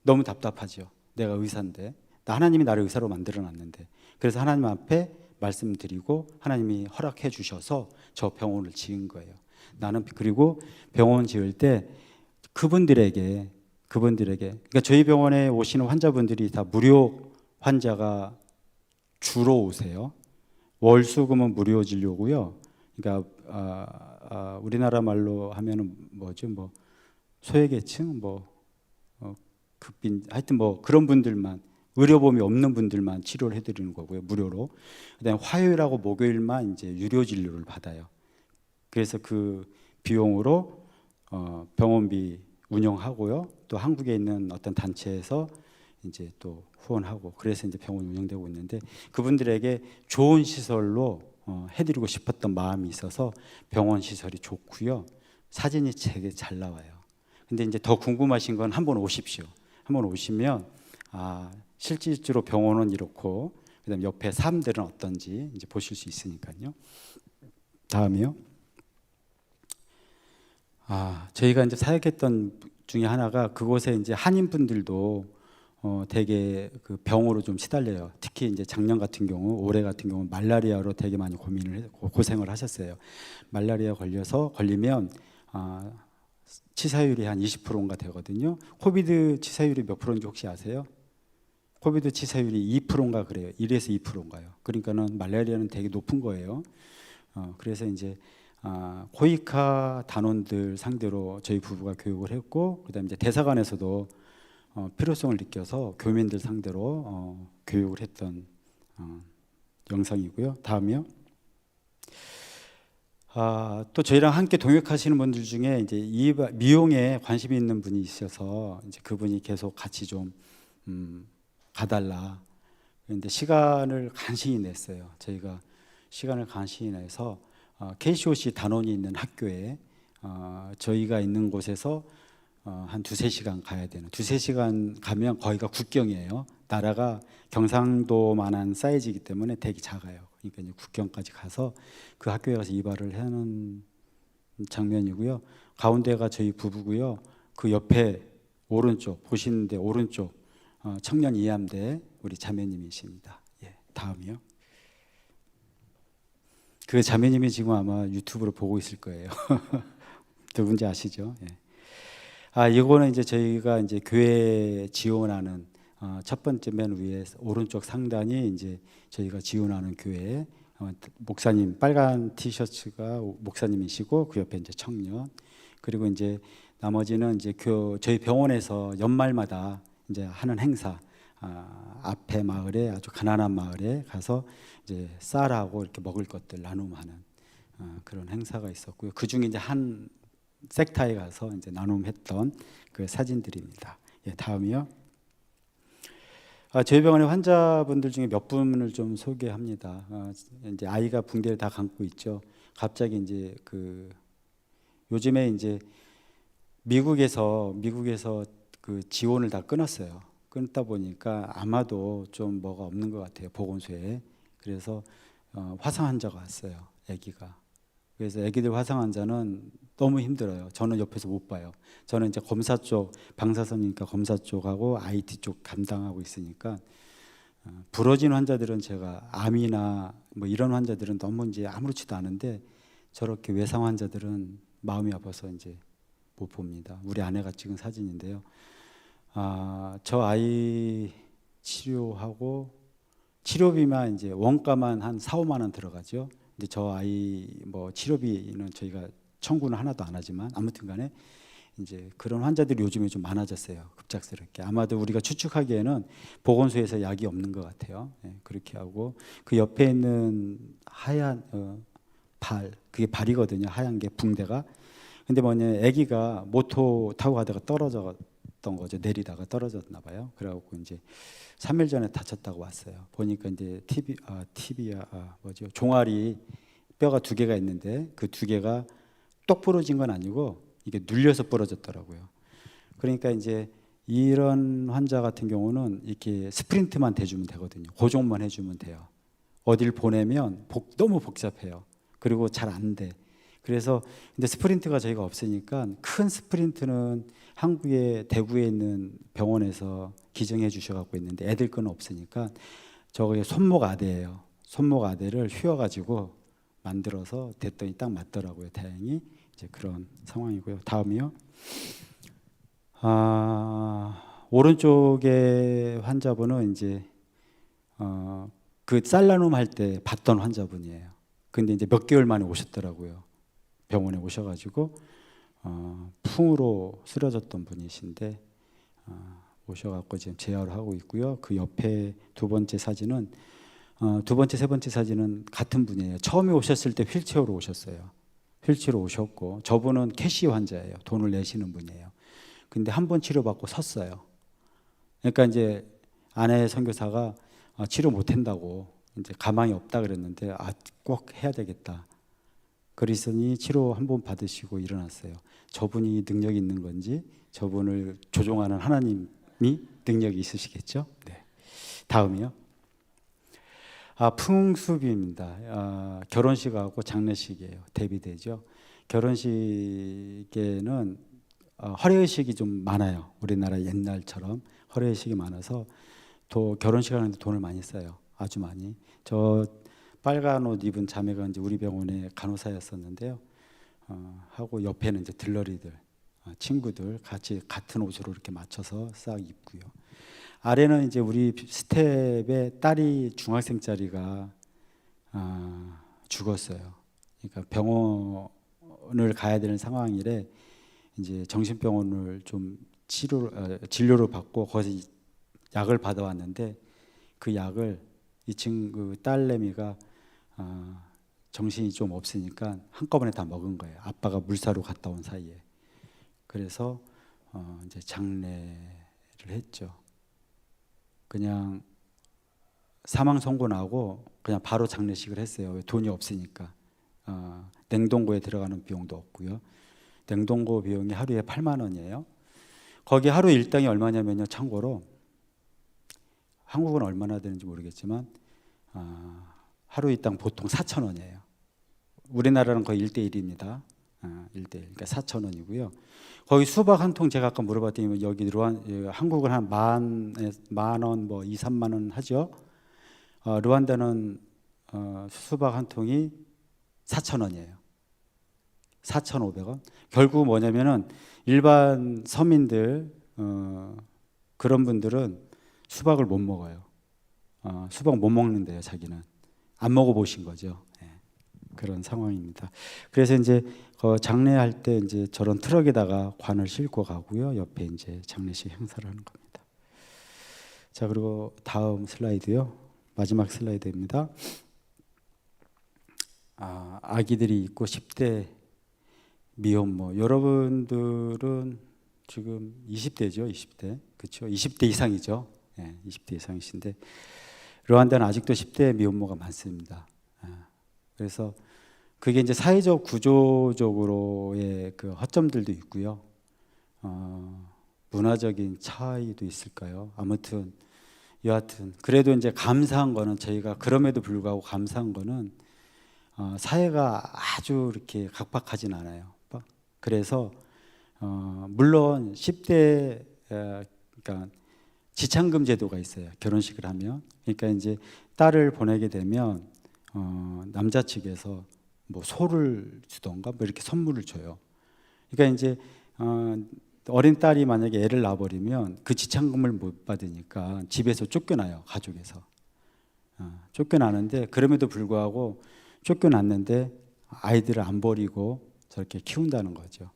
S5: 너무 답답하죠. 내가 의사인데 하나님이 나를 의사로 만들어놨는데 그래서 하나님 앞에 말씀드리고 하나님이 허락해 주셔서 저 병원을 지은 거예요. 나는 그리고 병원 지을 때 그분들에게 그러니까 저희 병원에 오시는 환자분들이 다 무료 환자가 주로 오세요. 월수금은 무료 진료고요. 그러니까 우리나라 말로 하면은 뭐죠? 뭐 소외계층, 극빈, 하여튼 뭐 그런 분들만 의료보험이 없는 분들만 치료를 해드리는 거고요, 무료로. 그다음에 화요일하고 목요일만 이제 유료 진료를 받아요. 그래서 그 비용으로 병원비 운영하고요. 또 한국에 있는 어떤 단체에서 이제 또 후원하고 그래서 이제 병원이 운영되고 있는데 그분들에게 좋은 시설로 해드리고 싶었던 마음이 있어서 병원 시설이 좋고요. 사진이 되게 잘 나와요. 근데 이제 더 궁금하신 건 한번 오십시오. 한번 오시면 실질적으로 병원은 이렇고 그다음 옆에 삶들은 어떤지 이제 보실 수 있으니까요. 다음이요. 저희가 이제 사역했던 중에 하나가 그곳에 이제 한인분들도 되게 그 병으로 좀 시달려요. 특히 이제 작년 같은 경우, 올해 같은 경우 말라리아로 되게 많이 고생을 하셨어요. 말라리아 걸리면 치사율이 한 20%인가 되거든요. 코비드 치사율이 몇 프로인지 혹시 아세요? 코비드 치사율이 2%인가 그래요. 1에서 2%인가요. 그러니까는 말라리아는 되게 높은 거예요. 그래서 이제 코이카 단원들 상대로 저희 부부가 교육을 했고, 그다음에 이제 대사관에서도 필요성을 느껴서 교민들 상대로 교육을 했던 영상이고요. 다음이요. 또 저희랑 함께 동역하시는 분들 중에 이제 미용에 관심이 있는 분이 있어서 이제 그분이 계속 같이 좀 가달라. 그런데 시간을 간신히 냈어요. 저희가 시간을 간신히 내서 KCOC 단원이 있는 학교에 저희가 있는 곳에서 한 2-3시간 가야 되는 2-3시간 가면 거기가 국경이에요. 나라가 경상도만한 사이즈이기 때문에 되게 작아요. 그러니까 이제 국경까지 가서 그 학교에 가서 이발을 하는 장면이고요. 가운데가 저희 부부고요. 그 옆에 오른쪽 보시는데 오른쪽 청년 이암대 우리 자매님이십니다. 예, 다음이요. 그 자매님이 지금 아마 유튜브로 보고 있을 거예요. 누군지 아시죠? 예. 이거는 이제 저희가 이제 교회 지원하는 첫 번째 맨 위에 오른쪽 상단이 이제 저희가 지원하는 교회 목사님 빨간 티셔츠가 목사님이시고 그 옆에 이제 청년 그리고 이제 나머지는 이제 저희 병원에서 연말마다 이제 하는 행사 앞에 마을에 아주 가난한 마을에 가서 이제 쌀하고 이렇게 먹을 것들 나눔하는 그런 행사가 있었고요. 그 중에 이제 한 섹타에 가서 이제 나눔했던 그 사진들입니다. 예, 다음이요. 저희 병원의 환자분들 중에 몇 분을 좀 소개합니다. 이제 아이가 붕대를 다 감고 있죠. 갑자기 이제 요즘에 이제 미국에서 그 지원을 다 끊었어요. 끊다 보니까 아마도 좀 뭐가 없는 것 같아요. 보건소에. 그래서 화상 환자가 왔어요. 아기가. 그래서 아기들 화상 환자는 너무 힘들어요. 저는 옆에서 못 봐요. 저는 이제 검사 쪽 방사선이니까 검사 쪽하고 IT 쪽 감당하고 있으니까 부러진 환자들은 제가 암이나 뭐 이런 환자들은 너무 이제 아무렇지도 않은데 저렇게 외상 환자들은 마음이 아파서 이제 못 봅니다. 우리 아내가 찍은 사진인데요. 저 아이 치료하고 치료비만 이제 원가만 한 4-5만 원 들어가죠. 근데 저 아이 뭐 치료비는 저희가 청구는 하나도 안 하지만 아무튼간에 이제 그런 환자들이 요즘에 좀 많아졌어요. 급작스럽게. 아마도 우리가 추측하기에는 보건소에서 약이 없는 것 같아요. 네, 그렇게 하고 그 옆에 있는 하얀 그게 발이거든요. 하얀 게 붕대가. 근데 아기가 모토 타고 가다가 떨어졌던 거죠. 내리다가 떨어졌나 봐요. 그래갖고 이제 3일 전에 다쳤다고 왔어요. 보니까 이제 종아리 뼈가 2개가 있는데 그 2개가 똑 부러진 건 아니고 이게 눌려서 부러졌더라고요. 그러니까 이제 이런 환자 같은 경우는 이렇게 스프린트만 대주면 되거든요. 고정만 해주면 돼요. 어딜 보내면 너무 복잡해요. 그리고 잘 안 돼. 그래서 근데 스프린트가 저희가 없으니까 큰 스프린트는 한국의 대구에 있는 병원에서 기증해 주셔갖고 있는데 애들 건 없으니까 저게 손목 아대예요. 손목 아대를 휘어가지고 만들어서 됐더니 딱 맞더라고요. 다행히 이제 그런 상황이고요. 다음이요. 오른쪽의 환자분은 이제 그 쌀나눔 할 때 봤던 환자분이에요. 근데 이제 몇 개월 만에 오셨더라고요. 병원에 오셔가지고 풍으로 쓰러졌던 분이신데 오셔갖고 지금 재활을 하고 있고요. 그 옆에 두 번째, 세 번째 사진은 같은 분이에요. 처음에 오셨을 때 휠체어로 오셨어요. 휠체어로 오셨고 저분은 캐시 환자예요. 돈을 내시는 분이에요. 근데 한 번 치료받고 섰어요. 그러니까 이제 아내 선교사가 치료 못 한다고 이제 가망이 없다 그랬는데 꼭 해야 되겠다. 그러더니 치료 한 번 받으시고 일어났어요. 저분이 능력이 있는 건지 저분을 조종하는 하나님이 능력이 있으시겠죠? 네. 다음이요. 풍수비입니다. 결혼식하고 장례식이에요. 대비되죠. 결혼식에는 허례의식이 좀 많아요. 우리나라 옛날처럼 허례의식이 많아서 또 결혼식 하는데 돈을 많이 써요. 아주 많이. 저 빨간 옷 입은 자매가 이제 우리 병원의 간호사였었는데요. 하고 옆에는 이제 들러리들, 친구들 같이 같은 옷으로 이렇게 맞춰서 싹 입고요. 아래는 이제 우리 스텝의 딸이 중학생짜리가 죽었어요. 그러니까 병원을 가야 되는 상황이래. 이제 정신병원을 좀 진료를 받고 거기서 약을 받아왔는데 그 약을 이 친구 딸내미가 정신이 좀 없으니까 한꺼번에 다 먹은 거예요. 아빠가 물사로 갔다 온 사이에. 그래서 이제 장례를 했죠. 그냥 사망 선고 나고 그냥 바로 장례식을 했어요. 왜 돈이 없으니까. 냉동고에 들어가는 비용도 없고요. 냉동고 비용이 하루에 8만 원이에요. 거기 하루 일당이 얼마냐면요. 참고로 한국은 얼마나 되는지 모르겠지만 하루 일당 보통 4천 원이에요. 우리나라는 거의 1대1입니다. 1대1. 그러니까 4천 원이고요. 거기 수박 한 통 제가 아까 물어봤더니 여기 한국은 한 만 원, 뭐 2, 3만 원 하죠. 르완다는 수박 한 통이 4천 원이에요. 4,500원. 결국 뭐냐면은 일반 서민들 그런 분들은 수박을 못 먹어요. 수박 못 먹는데요, 자기는. 안 먹어보신 거죠. 네. 그런 상황입니다. 그래서 이제 장례할 때 이제 저런 트럭에다가 관을 싣고 가고요. 옆에 이제 장례식 행사를 하는 겁니다. 자, 그리고 다음 슬라이드요. 마지막 슬라이드입니다. 아기들이 있고 10대 미혼모. 여러분들은 지금 20대죠, 20대. 그렇죠? 20대 이상이죠. 네, 20대 이상이신데 르완다는 아직도 10대 미혼모가 많습니다. 그래서 그게 이제 사회적 구조적으로의 그 허점들도 있고요. 문화적인 차이도 있을까요? 아무튼 여하튼 그래도 이제 감사한 거는 저희가 그럼에도 불구하고 감사한 거는 사회가 아주 이렇게 각박하진 않아요. 그래서 물론 10대 그러니까 지참금 제도가 있어요. 결혼식을 하면. 그러니까 이제 딸을 보내게 되면 남자 측에서 뭐 소를 주던가 뭐 이렇게 선물을 줘요. 그러니까 이제 어린 딸이 만약에 애를 낳아버리면 그 지참금을 못 받으니까 집에서 쫓겨나요. 가족에서. 쫓겨나는데 그럼에도 불구하고 쫓겨났는데 아이들을 안 버리고 저렇게 키운다는 거죠.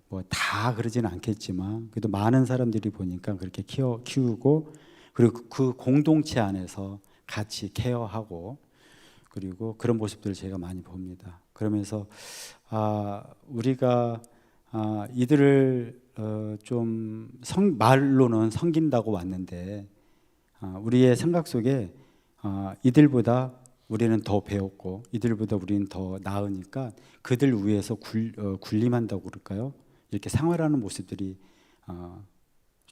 S5: 뭐 다 그러지는 않겠지만 그래도 많은 사람들이 보니까 그렇게 키우고 그리고 그 공동체 안에서 같이 케어하고 그리고 그런 모습들을 제가 많이 봅니다. 그러면서 우리가 이들을 좀 말로는 섬긴다고 왔는데 우리의 생각 속에 이들보다 우리는 더 배웠고 이들보다 우리는 더 나으니까 그들 위해서 군림한다고 그럴까요? 이렇게 생활하는 모습들이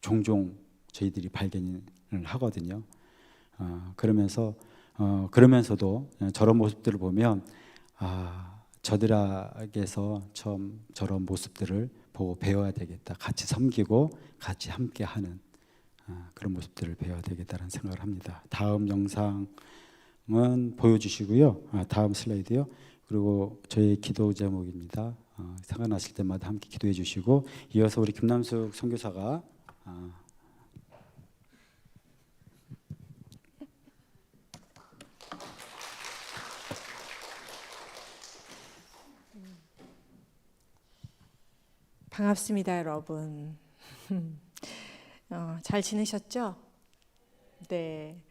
S5: 종종 저희들이 발견을 하거든요. 그러면서도 저런 모습들을 보면 저들에게서 저런 모습들을 보고 배워야 되겠다. 같이 섬기고 같이 함께하는 그런 모습들을 배워야 되겠다는 생각을 합니다. 다음 영상은 보여주시고요. 다음 슬라이드요. 그리고 저희 기도 제목입니다. 생각나실 때마다 함께 기도해 주시고 이어서 우리 김남숙 선교사가
S6: 반갑습니다, 여러분. 잘 지내셨죠? 네.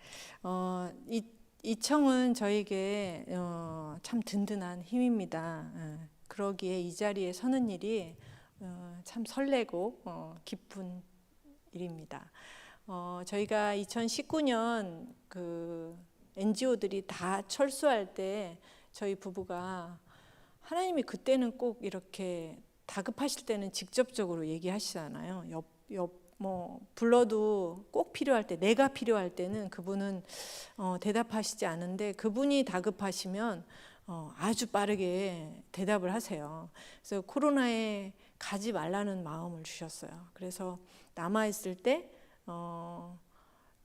S6: 이 청은 저에게 참 든든한 힘입니다. 그러기에 이 자리에 서는 일이 참 설레고 기쁜 일입니다. 저희가 2019년 그 NGO들이 다 철수할 때 저희 부부가 하나님이 그때는 꼭 이렇게 다급하실 때는 직접적으로 얘기하시잖아요. 뭐 불러도 꼭 필요할 때, 내가 필요할 때는 그분은 대답하시지 않은데 그분이 다급하시면 아주 빠르게 대답을 하세요. 그래서 코로나에 가지 말라는 마음을 주셨어요. 그래서 남아 있을 때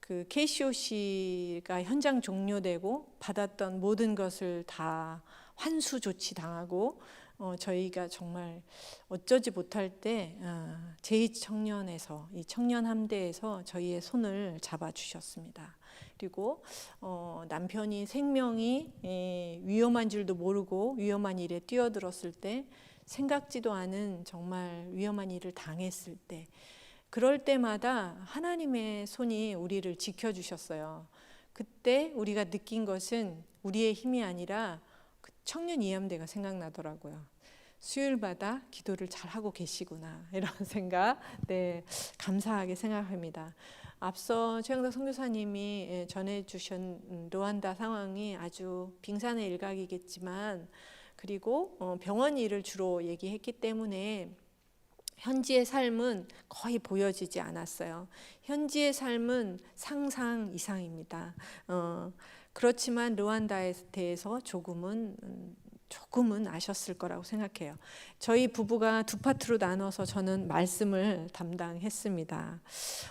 S6: 그 KCOC가 현장 종료되고 받았던 모든 것을 다 환수 조치 당하고 저희가 정말 어쩌지 못할 때 제2청년에서 이 청년 함대에서 저희의 손을 잡아 주셨습니다. 그리고 남편이 생명이 위험한 줄도 모르고 위험한 일에 뛰어들었을 때, 생각지도 않은 정말 위험한 일을 당했을 때, 그럴 때마다 하나님의 손이 우리를 지켜주셨어요. 그때 우리가 느낀 것은 우리의 힘이 아니라 그 청년 이암대가 생각나더라고요. 수요일마다 기도를 잘 하고 계시구나, 이런 생각, 감사하게 생각합니다. 앞서 최영덕 선교사님이 전해주신 루안다 상황이 아주 빙산의 일각이겠지만, 그리고 병원 일을 주로 얘기했기 때문에 현지의 삶은 거의 보여지지 않았어요. 현지의 삶은 상상 이상입니다. 그렇지만 루안다에 대해서 조금은 아셨을 거라고 생각해요. 저희 부부가 두 파트로 나눠서 저는 말씀을 담당했습니다.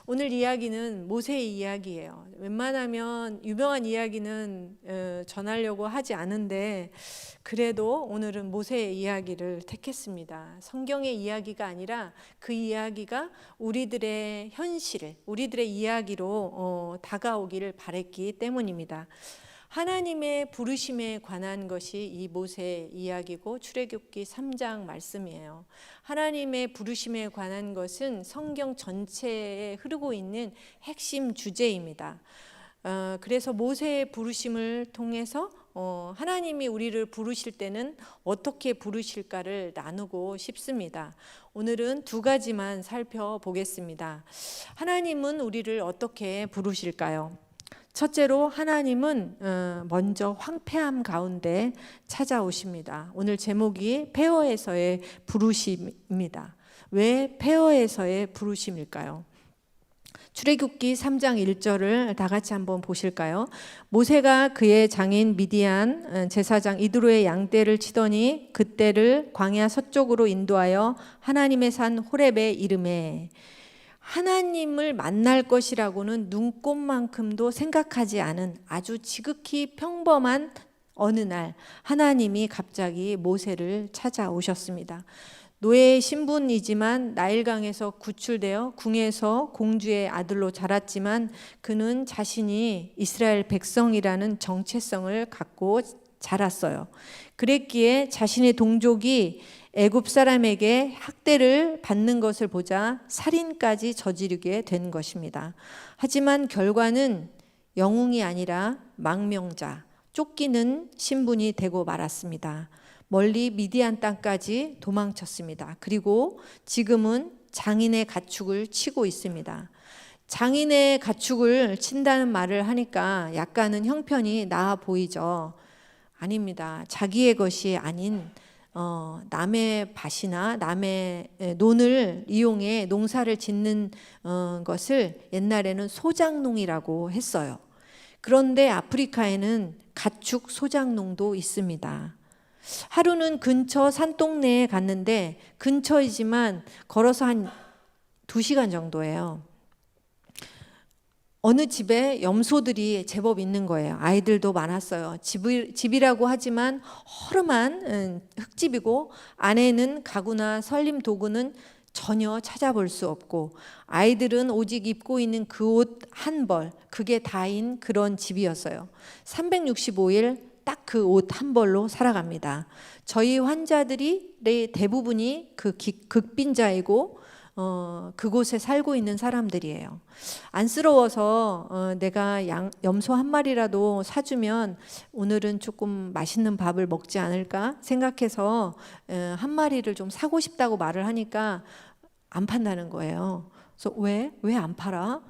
S6: 오늘 이야기는 모세의 이야기예요. 웬만하면 유명한 이야기는 전하려고 하지 않은데 그래도 오늘은 모세의 이야기를 택했습니다. 성경의 이야기가 아니라 그 이야기가 우리들의 현실, 우리들의 이야기로 다가오기를 바랬기 때문입니다. 하나님의 부르심에 관한 것이 이 모세 이야기고 출애굽기 3장 말씀이에요. 하나님의 부르심에 관한 것은 성경 전체에 흐르고 있는 핵심 주제입니다. 그래서 모세의 부르심을 통해서 하나님이 우리를 부르실 때는 어떻게 부르실까를 나누고 싶습니다. 오늘은 두 가지만 살펴보겠습니다. 하나님은 우리를 어떻게 부르실까요? 첫째로 하나님은 먼저 황폐함 가운데 찾아오십니다. 오늘 제목이 폐허에서의 부르심입니다. 왜 폐허에서의 부르심일까요? 출애굽기 3장 1절을 다 같이 한번 보실까요? 모세가 그의 장인 미디안 제사장 이드로의 양떼를 치더니 그떼를 광야 서쪽으로 인도하여 하나님의 산 호렙에 이르매, 하나님을 만날 것이라고는 눈꼽만큼도 생각하지 않은 아주 지극히 평범한 어느 날 하나님이 갑자기 모세를 찾아오셨습니다. 노예의 신분이지만 나일강에서 구출되어 궁에서 공주의 아들로 자랐지만 그는 자신이 이스라엘 백성이라는 정체성을 갖고 자랐어요. 그랬기에 자신의 동족이 애굽 사람에게 학대를 받는 것을 보자 살인까지 저지르게 된 것입니다. 하지만 결과는 영웅이 아니라 망명자, 쫓기는 신분이 되고 말았습니다. 멀리 미디안 땅까지 도망쳤습니다. 그리고 지금은 장인의 가축을 치고 있습니다. 장인의 가축을 친다는 말을 하니까 약간은 형편이 나아 보이죠. 아닙니다. 자기의 것이 아닌 남의 밭이나 남의 논을 이용해 농사를 짓는 것을 옛날에는 소작농이라고 했어요. 그런데 아프리카에는 가축 소작농도 있습니다. 하루는 근처 산동네에 갔는데 근처이지만 걸어서 한 2시간 정도예요. 어느 집에 염소들이 제법 있는 거예요. 아이들도 많았어요. 집이라고 하지만 허름한 흙집이고 안에는 가구나 설림 도구는 전혀 찾아볼 수 없고 아이들은 오직 입고 있는 그 옷 한 벌, 그게 다인 그런 집이었어요. 365일 딱 그 옷 한 벌로 살아갑니다. 저희 환자들이 대부분이 그 극빈자이고 그곳에 살고 있는 사람들이에요. 안쓰러워서 내가 염소 한 마리라도 사주면 오늘은 조금 맛있는 밥을 먹지 않을까 생각해서 한 마리를 좀 사고 싶다고 말을 하니까 안 판다는 거예요. 그래서 왜 안 팔아?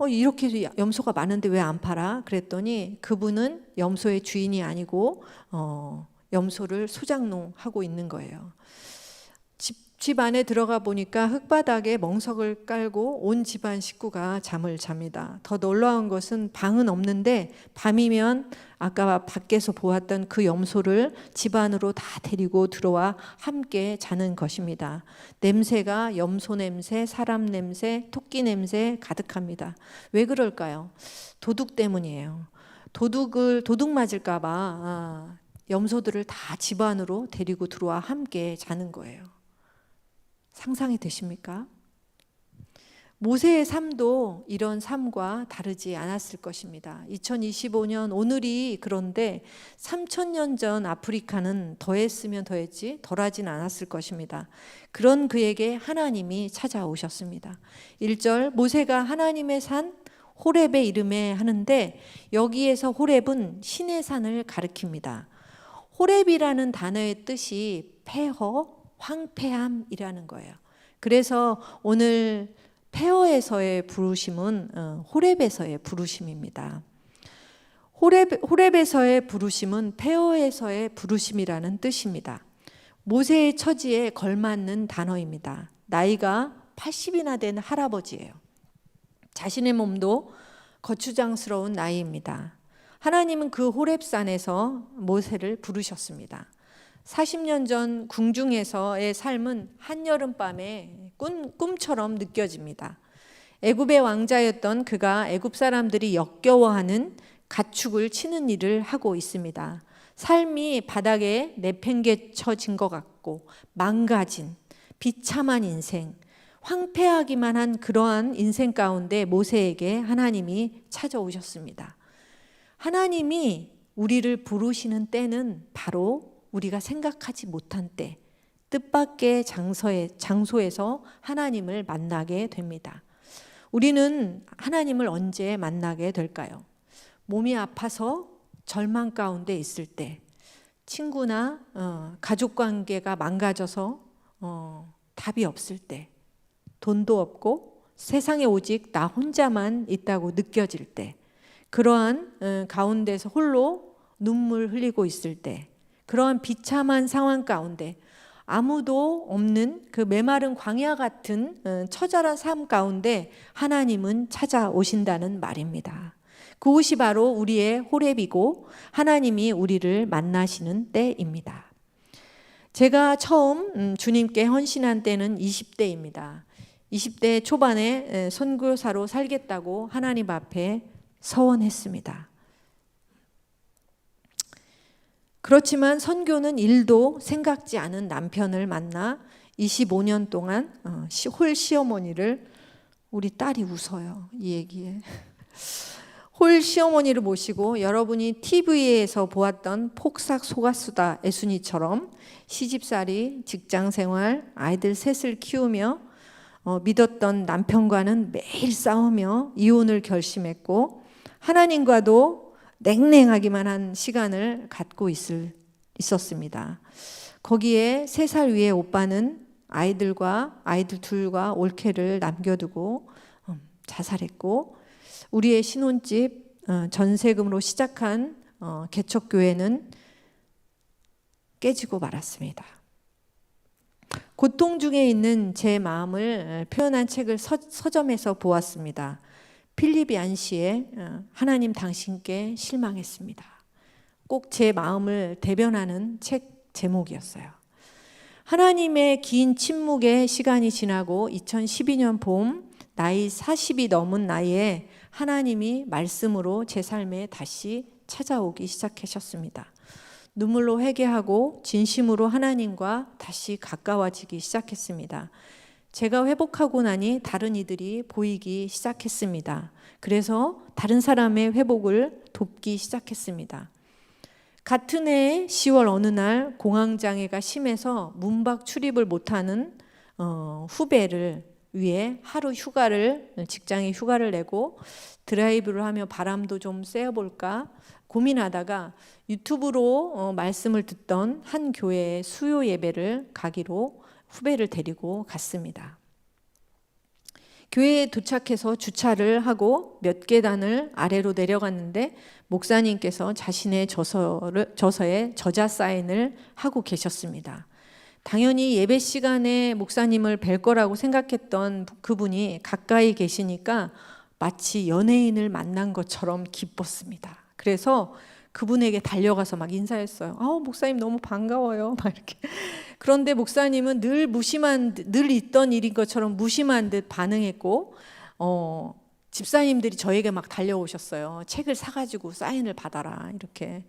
S6: 이렇게 염소가 많은데 왜 안 팔아? 그랬더니 그분은 염소의 주인이 아니고 염소를 소장농하고 있는 거예요. 집 안에 들어가 보니까 흙바닥에 멍석을 깔고 온 집안 식구가 잠을 잡니다. 더 놀라운 것은 방은 없는데 밤이면 아까 밖에서 보았던 그 염소를 집 안으로 다 데리고 들어와 함께 자는 것입니다. 냄새가 염소 냄새, 사람 냄새, 토끼 냄새 가득합니다. 왜 그럴까요? 도둑 때문이에요. 도둑 맞을까 봐 염소들을 다 집 안으로 데리고 들어와 함께 자는 거예요. 상상이 되십니까? 모세의 삶도 이런 삶과 다르지 않았을 것입니다. 2025년 오늘이 그런데 3000년 전 아프리카는 더했으면 더했지 덜하진 않았을 것입니다. 그런 그에게 하나님이 찾아오셨습니다. 1절 모세가 하나님의 산 호렙에 이름에 하는데 여기에서 호렙은 신의 산을 가리킵니다. 호렙이라는 단어의 뜻이 폐허, 황폐함이라는 거예요. 그래서 오늘 폐허에서의 부르심은 호렙에서의 부르심입니다. 호렙에서의 부르심은 폐허에서의 부르심이라는 뜻입니다. 모세의 처지에 걸맞는 단어입니다. 나이가 80이나 된 할아버지예요. 자신의 몸도 거추장스러운 나이입니다. 하나님은 그 호렙산에서 모세를 부르셨습니다. 40년 전 궁중에서의 삶은 한여름밤에 꿈처럼 느껴집니다. 애굽의 왕자였던 그가 애굽 사람들이 역겨워하는 가축을 치는 일을 하고 있습니다. 삶이 바닥에 내팽개쳐진 것 같고 망가진 비참한 인생, 황폐하기만 한 그러한 인생 가운데 모세에게 하나님이 찾아오셨습니다. 하나님이 우리를 부르시는 때는 바로 우리가 생각하지 못한 때, 뜻밖의 장소에서 하나님을 만나게 됩니다. 우리는 하나님을 언제 만나게 될까요? 몸이 아파서 절망 가운데 있을 때, 친구나 가족 관계가 망가져서 답이 없을 때, 돈도 없고 세상에 오직 나 혼자만 있다고 느껴질 때, 그러한 가운데서 홀로 눈물 흘리고 있을 때, 그러한 비참한 상황 가운데 아무도 없는 그 메마른 광야 같은 처절한 삶 가운데 하나님은 찾아오신다는 말입니다. 그곳이 바로 우리의 호렙이고 하나님이 우리를 만나시는 때입니다. 제가 처음 주님께 헌신한 때는 20대입니다. 20대 초반에 선교사로 살겠다고 하나님 앞에 서원했습니다. 그렇지만 선교는 일도 생각지 않은 남편을 만나 25년 동안 홀 시어머니를, 우리 딸이 웃어요 이 얘기에, 홀 시어머니를 모시고 여러분이 TV에서 보았던 폭삭 속았수다 애순이처럼 시집살이, 직장생활, 아이들 셋을 키우며 믿었던 남편과는 매일 싸우며 이혼을 결심했고 하나님과도 냉랭하기만 한 시간을 갖고 있었습니다. 거기에 3살 위의 오빠는 아이들 둘과 올케를 남겨두고 자살했고, 우리의 신혼집 전세금으로 시작한 개척교회는 깨지고 말았습니다. 고통 중에 있는 제 마음을 표현한 책을 서점에서 보았습니다. 필립 얀시의 하나님 당신께 실망했습니다. 꼭 제 마음을 대변하는 책 제목이었어요. 하나님의 긴 침묵의 시간이 지나고 2012년 봄 나이 40이 넘은 나이에 하나님이 말씀으로 제 삶에 다시 찾아오기 시작하셨습니다. 눈물로 회개하고 진심으로 하나님과 다시 가까워지기 시작했습니다. 제가 회복하고 나니 다른 이들이 보이기 시작했습니다. 그래서 다른 사람의 회복을 돕기 시작했습니다. 같은 해 10월 어느 날 공황장애가 심해서 문밖 출입을 못하는 후배를 위해 하루 직장에 휴가를 내고 드라이브를 하며 바람도 좀 쐬어볼까 고민하다가 유튜브로 말씀을 듣던 한 교회의 수요 예배를 가기로 후배를 데리고 갔습니다. 교회에 도착해서 주차를 하고 몇 계단을 아래로 내려갔는데 목사님께서 자신의 저서에 저자 사인을 하고 계셨습니다. 당연히 예배 시간에 목사님을 뵐 거라고 생각했던 그분이 가까이 계시니까 마치 연예인을 만난 것처럼 기뻤습니다. 그래서 그분에게 달려가서 막 인사했어요. 목사님 너무 반가워요. 막 이렇게. 그런데 목사님은 늘 있던 일인 것처럼 무심한 듯 반응했고, 집사님들이 저에게 막 달려오셨어요. 책을 사가지고 사인을 받아라 이렇게.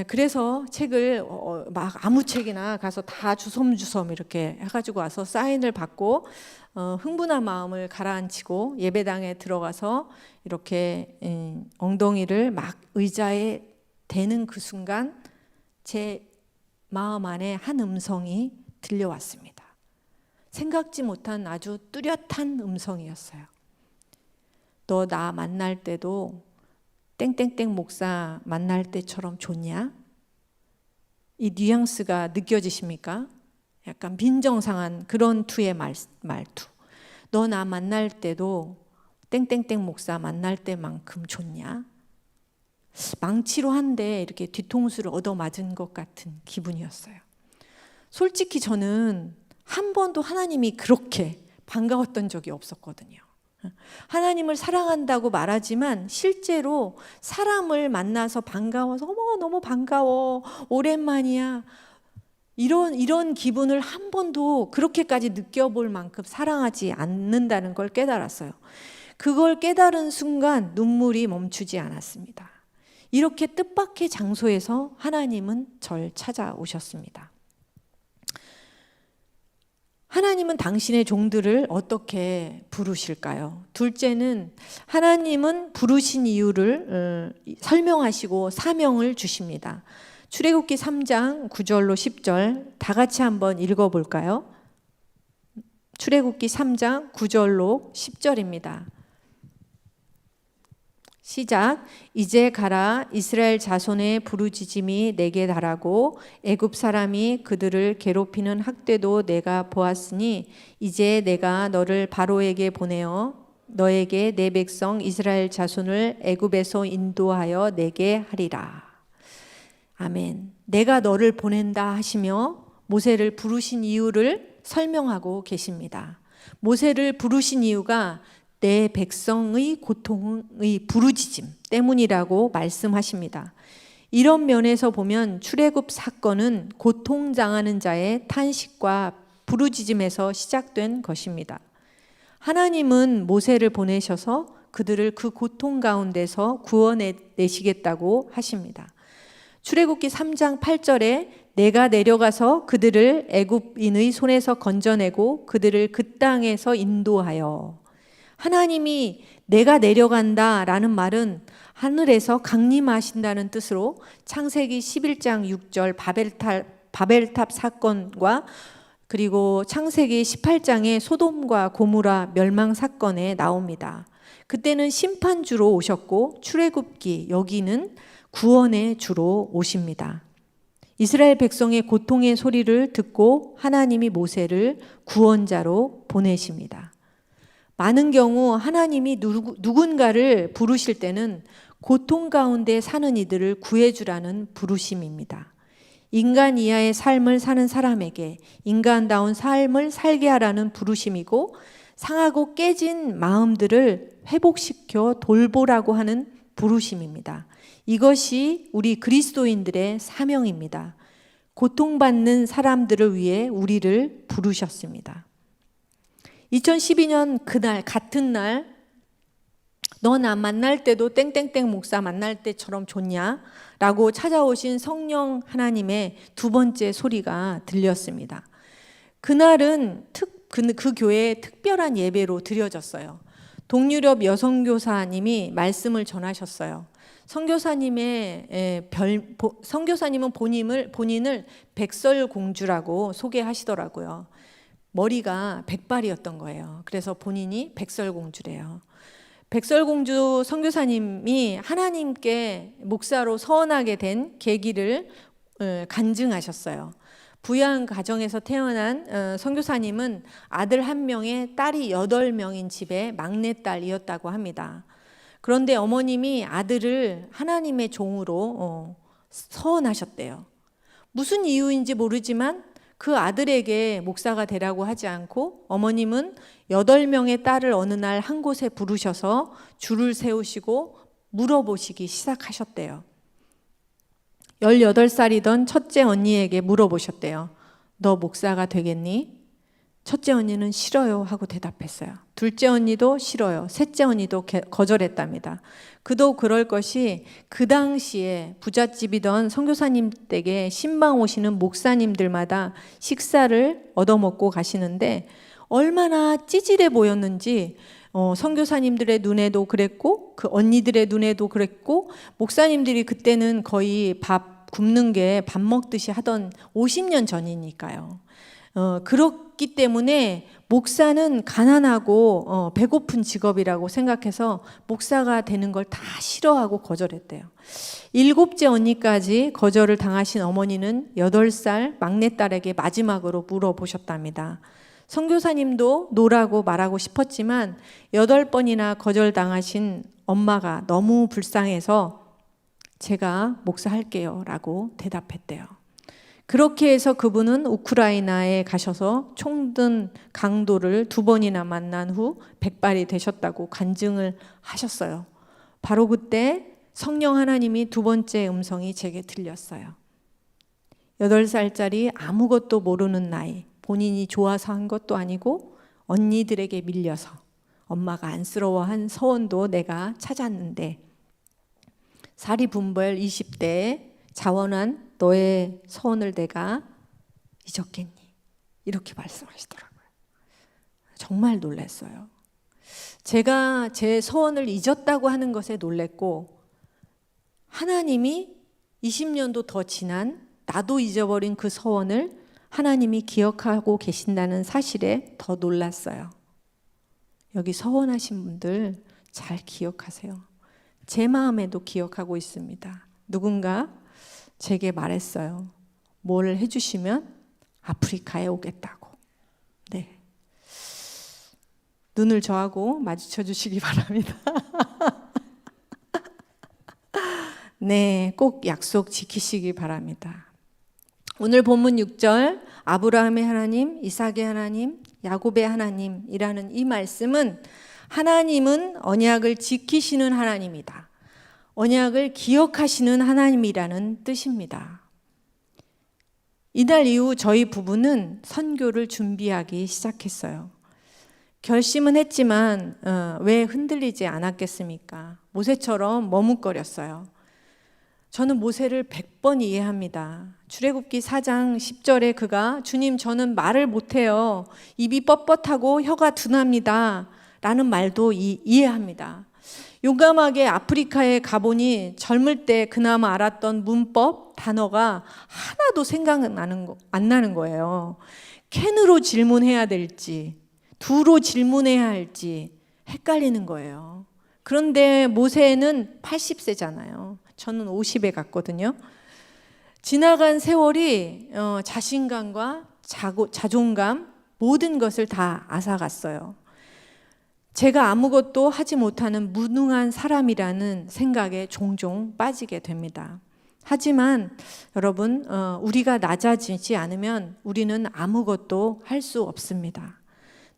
S6: 그래서 책을 막 아무 책이나 가서 다 주섬주섬 이렇게 해가지고 와서 사인을 받고 흥분한 마음을 가라앉히고 예배당에 들어가서 이렇게 엉덩이를 막 의자에 대는 그 순간 제 마음 안에 한 음성이 들려왔습니다. 생각지 못한 아주 뚜렷한 음성이었어요. 너 나 만날 때도 땡땡땡 목사 만날 때처럼 좋냐? 이 뉘앙스가 느껴지십니까? 약간 빈정상한 그런 투의 말투. 너 나 만날 때도 땡땡땡 목사 만날 때만큼 좋냐? 망치로 한 대 이렇게 뒤통수를 얻어맞은 것 같은 기분이었어요. 솔직히 저는 한 번도 하나님이 그렇게 반가웠던 적이 없었거든요. 하나님을 사랑한다고 말하지만 실제로 사람을 만나서 반가워서 어머 너무 반가워 오랜만이야 이런 기분을 한 번도 그렇게까지 느껴볼 만큼 사랑하지 않는다는 걸 깨달았어요. 그걸 깨달은 순간 눈물이 멈추지 않았습니다. 이렇게 뜻밖의 장소에서 하나님은 절 찾아오셨습니다. 하나님은 당신의 종들을 어떻게 부르실까요? 둘째는 하나님은 부르신 이유를 설명하시고 사명을 주십니다. 출애굽기 3장 9절로 10절 다 같이 한번 읽어볼까요? 출애굽기 3장 9절로 10절입니다. 시작. 이제 가라. 이스라엘 자손의 부르짖음이 내게 달하고 애굽 사람이 그들을 괴롭히는 학대도 내가 보았으니 이제 내가 너를 바로에게 보내어 너에게 내 백성 이스라엘 자손을 애굽에서 인도하여 내게 하리라. 아멘. 내가 너를 보낸다 하시며 모세를 부르신 이유를 설명하고 계십니다. 모세를 부르신 이유가 내 백성의 고통의 부르짖음 때문이라고 말씀하십니다. 이런 면에서 보면 출애굽 사건은 고통당하는 자의 탄식과 부르짖음에서 시작된 것입니다. 하나님은 모세를 보내셔서 그들을 그 고통 가운데서 구원내시겠다고 하십니다. 출애굽기 3장 8절에 내가 내려가서 그들을 애굽인의 손에서 건져내고 그들을 그 땅에서 인도하여, 하나님이 내가 내려간다라는 말은 하늘에서 강림하신다는 뜻으로 창세기 11장 6절 바벨탑 사건과 그리고 창세기 18장의 소돔과 고모라 멸망 사건에 나옵니다. 그때는 심판주로 오셨고 출애굽기 여기는 구원의 주로 오십니다. 이스라엘 백성의 고통의 소리를 듣고 하나님이 모세를 구원자로 보내십니다. 많은 경우 하나님이 누군가를 부르실 때는 고통 가운데 사는 이들을 구해주라는 부르심입니다. 인간 이하의 삶을 사는 사람에게 인간다운 삶을 살게 하라는 부르심이고, 상하고 깨진 마음들을 회복시켜 돌보라고 하는 부르심입니다. 이것이 우리 그리스도인들의 사명입니다. 고통받는 사람들을 위해 우리를 부르셨습니다. 2012년 그날 같은 날 너 나 만날 때도 땡땡땡 목사 만날 때처럼 좋냐? 라고 찾아오신 성령 하나님의 두 번째 소리가 들렸습니다. 그날은 그 교회에 특별한 예배로 드려졌어요. 동유럽 여성교사님이 말씀을 전하셨어요. 선교사님은 본인을 백설공주라고 소개하시더라고요. 머리가 백발이었던 거예요. 그래서 본인이 백설공주래요. 백설공주 선교사님이 하나님께 목사로 서원하게 된 계기를 간증하셨어요. 부유한 가정에서 태어난 선교사님은 아들 1명에 딸이 8명인 집의 막내딸이었다고 합니다. 그런데 어머님이 아들을 하나님의 종으로 서원하셨대요. 무슨 이유인지 모르지만 그 아들에게 목사가 되라고 하지 않고 어머님은 8명의 딸을 어느 날 한 곳에 부르셔서 줄을 세우시고 물어보시기 시작하셨대요. 18살이던 첫째 언니에게 물어보셨대요. 너 목사가 되겠니? 첫째 언니는 싫어요 하고 대답했어요. 둘째 언니도 싫어요. 셋째 언니도 거절했답니다. 그도 그럴 것이 그 당시에 부잣집이던 선교사님 댁에 신방 오시는 목사님들마다 식사를 얻어먹고 가시는데 얼마나 찌질해 보였는지 선교사님들의 눈에도 그랬고 그 언니들의 눈에도 그랬고 목사님들이 그때는 거의 밥 굶는 게 밥 먹듯이 하던 50년 전이니까요. 그렇기 때문에 목사는 가난하고 배고픈 직업이라고 생각해서 목사가 되는 걸 다 싫어하고 거절했대요. 7째 언니까지 거절을 당하신 어머니는 8살 막내딸에게 마지막으로 물어보셨답니다. 선교사님도 노라고 말하고 싶었지만 8번이나 거절당하신 엄마가 너무 불쌍해서 제가 목사할게요 라고 대답했대요. 그렇게 해서 그분은 우크라이나에 가셔서 총든 강도를 2번이나 만난 후 백발이 되셨다고 간증을 하셨어요. 바로 그때 성령 하나님이 2번째 음성이 제게 들렸어요. 8살짜리 아무것도 모르는 나이, 본인이 좋아서 한 것도 아니고 언니들에게 밀려서 엄마가 안쓰러워한 서원도 내가 찾았는데 사리분별 20대에 자원한 너의 서원을 내가 잊었겠니? 이렇게 말씀하시더라고요. 정말 놀랐어요. 제가 제 서원을 잊었다고 하는 것에 놀랐고 하나님이 20년도 더 지난 나도 잊어버린 그 서원을 하나님이 기억하고 계신다는 사실에 더 놀랐어요. 여기 서원하신 분들 잘 기억하세요. 제 마음에도 기억하고 있습니다. 누군가 제게 말했어요. 뭘 해주시면 아프리카에 오겠다고. 네. 눈을 저하고 마주쳐 주시기 바랍니다. 네, 꼭 약속 지키시기 바랍니다. 오늘 본문 6절 아브라함의 하나님, 이삭의 하나님, 야곱의 하나님이라는 이 말씀은 하나님은 언약을 지키시는 하나님이다. 언약을 기억하시는 하나님이라는 뜻입니다. 이날 이후 저희 부부는 선교를 준비하기 시작했어요. 결심은 했지만 왜 흔들리지 않았겠습니까? 모세처럼 머뭇거렸어요. 저는 모세를 100번 이해합니다. 출애굽기 4장 10절에 그가 주님 저는 말을 못해요. 입이 뻣뻣하고 혀가 둔합니다. 라는 말도 이해합니다. 용감하게 아프리카에 가보니 젊을 때 그나마 알았던 문법, 단어가 하나도 안 나는 거예요. 캔으로 질문해야 될지 두로 질문해야 할지 헷갈리는 거예요. 그런데 모세는 80세잖아요. 저는 50에 갔거든요. 지나간 세월이 자신감과 자존감 모든 것을 다 앗아갔어요. 제가 아무것도 하지 못하는 무능한 사람이라는 생각에 종종 빠지게 됩니다. 하지만 여러분, 우리가 낮아지지 않으면 우리는 아무것도 할 수 없습니다.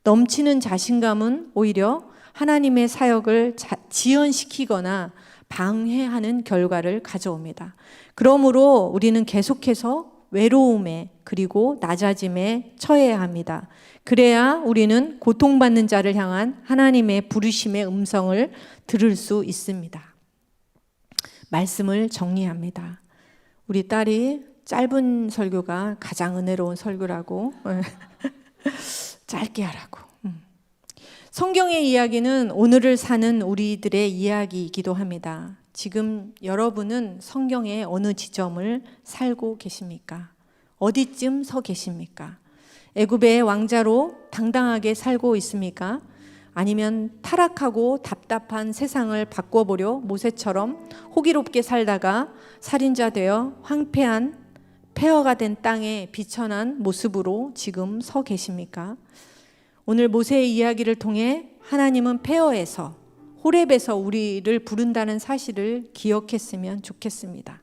S6: 넘치는 자신감은 오히려 하나님의 사역을 지연시키거나 방해하는 결과를 가져옵니다. 그러므로 우리는 계속해서 외로움에 그리고 낮아짐에 처해야 합니다. 그래야 우리는 고통받는 자를 향한 하나님의 부르심의 음성을 들을 수 있습니다. 말씀을 정리합니다. 우리 딸이 짧은 설교가 가장 은혜로운 설교라고 짧게 하라고. 성경의 이야기는 오늘을 사는 우리들의 이야기이기도 합니다. 지금 여러분은 성경의 어느 지점을 살고 계십니까? 어디쯤 서 계십니까? 애굽의 왕자로 당당하게 살고 있습니까? 아니면 타락하고 답답한 세상을 바꿔보려 모세처럼 호기롭게 살다가 살인자 되어 황폐한 폐허가 된 땅에 비천한 모습으로 지금 서 계십니까? 오늘 모세의 이야기를 통해 하나님은 폐허에서 호렙에서 우리를 부른다는 사실을 기억했으면 좋겠습니다.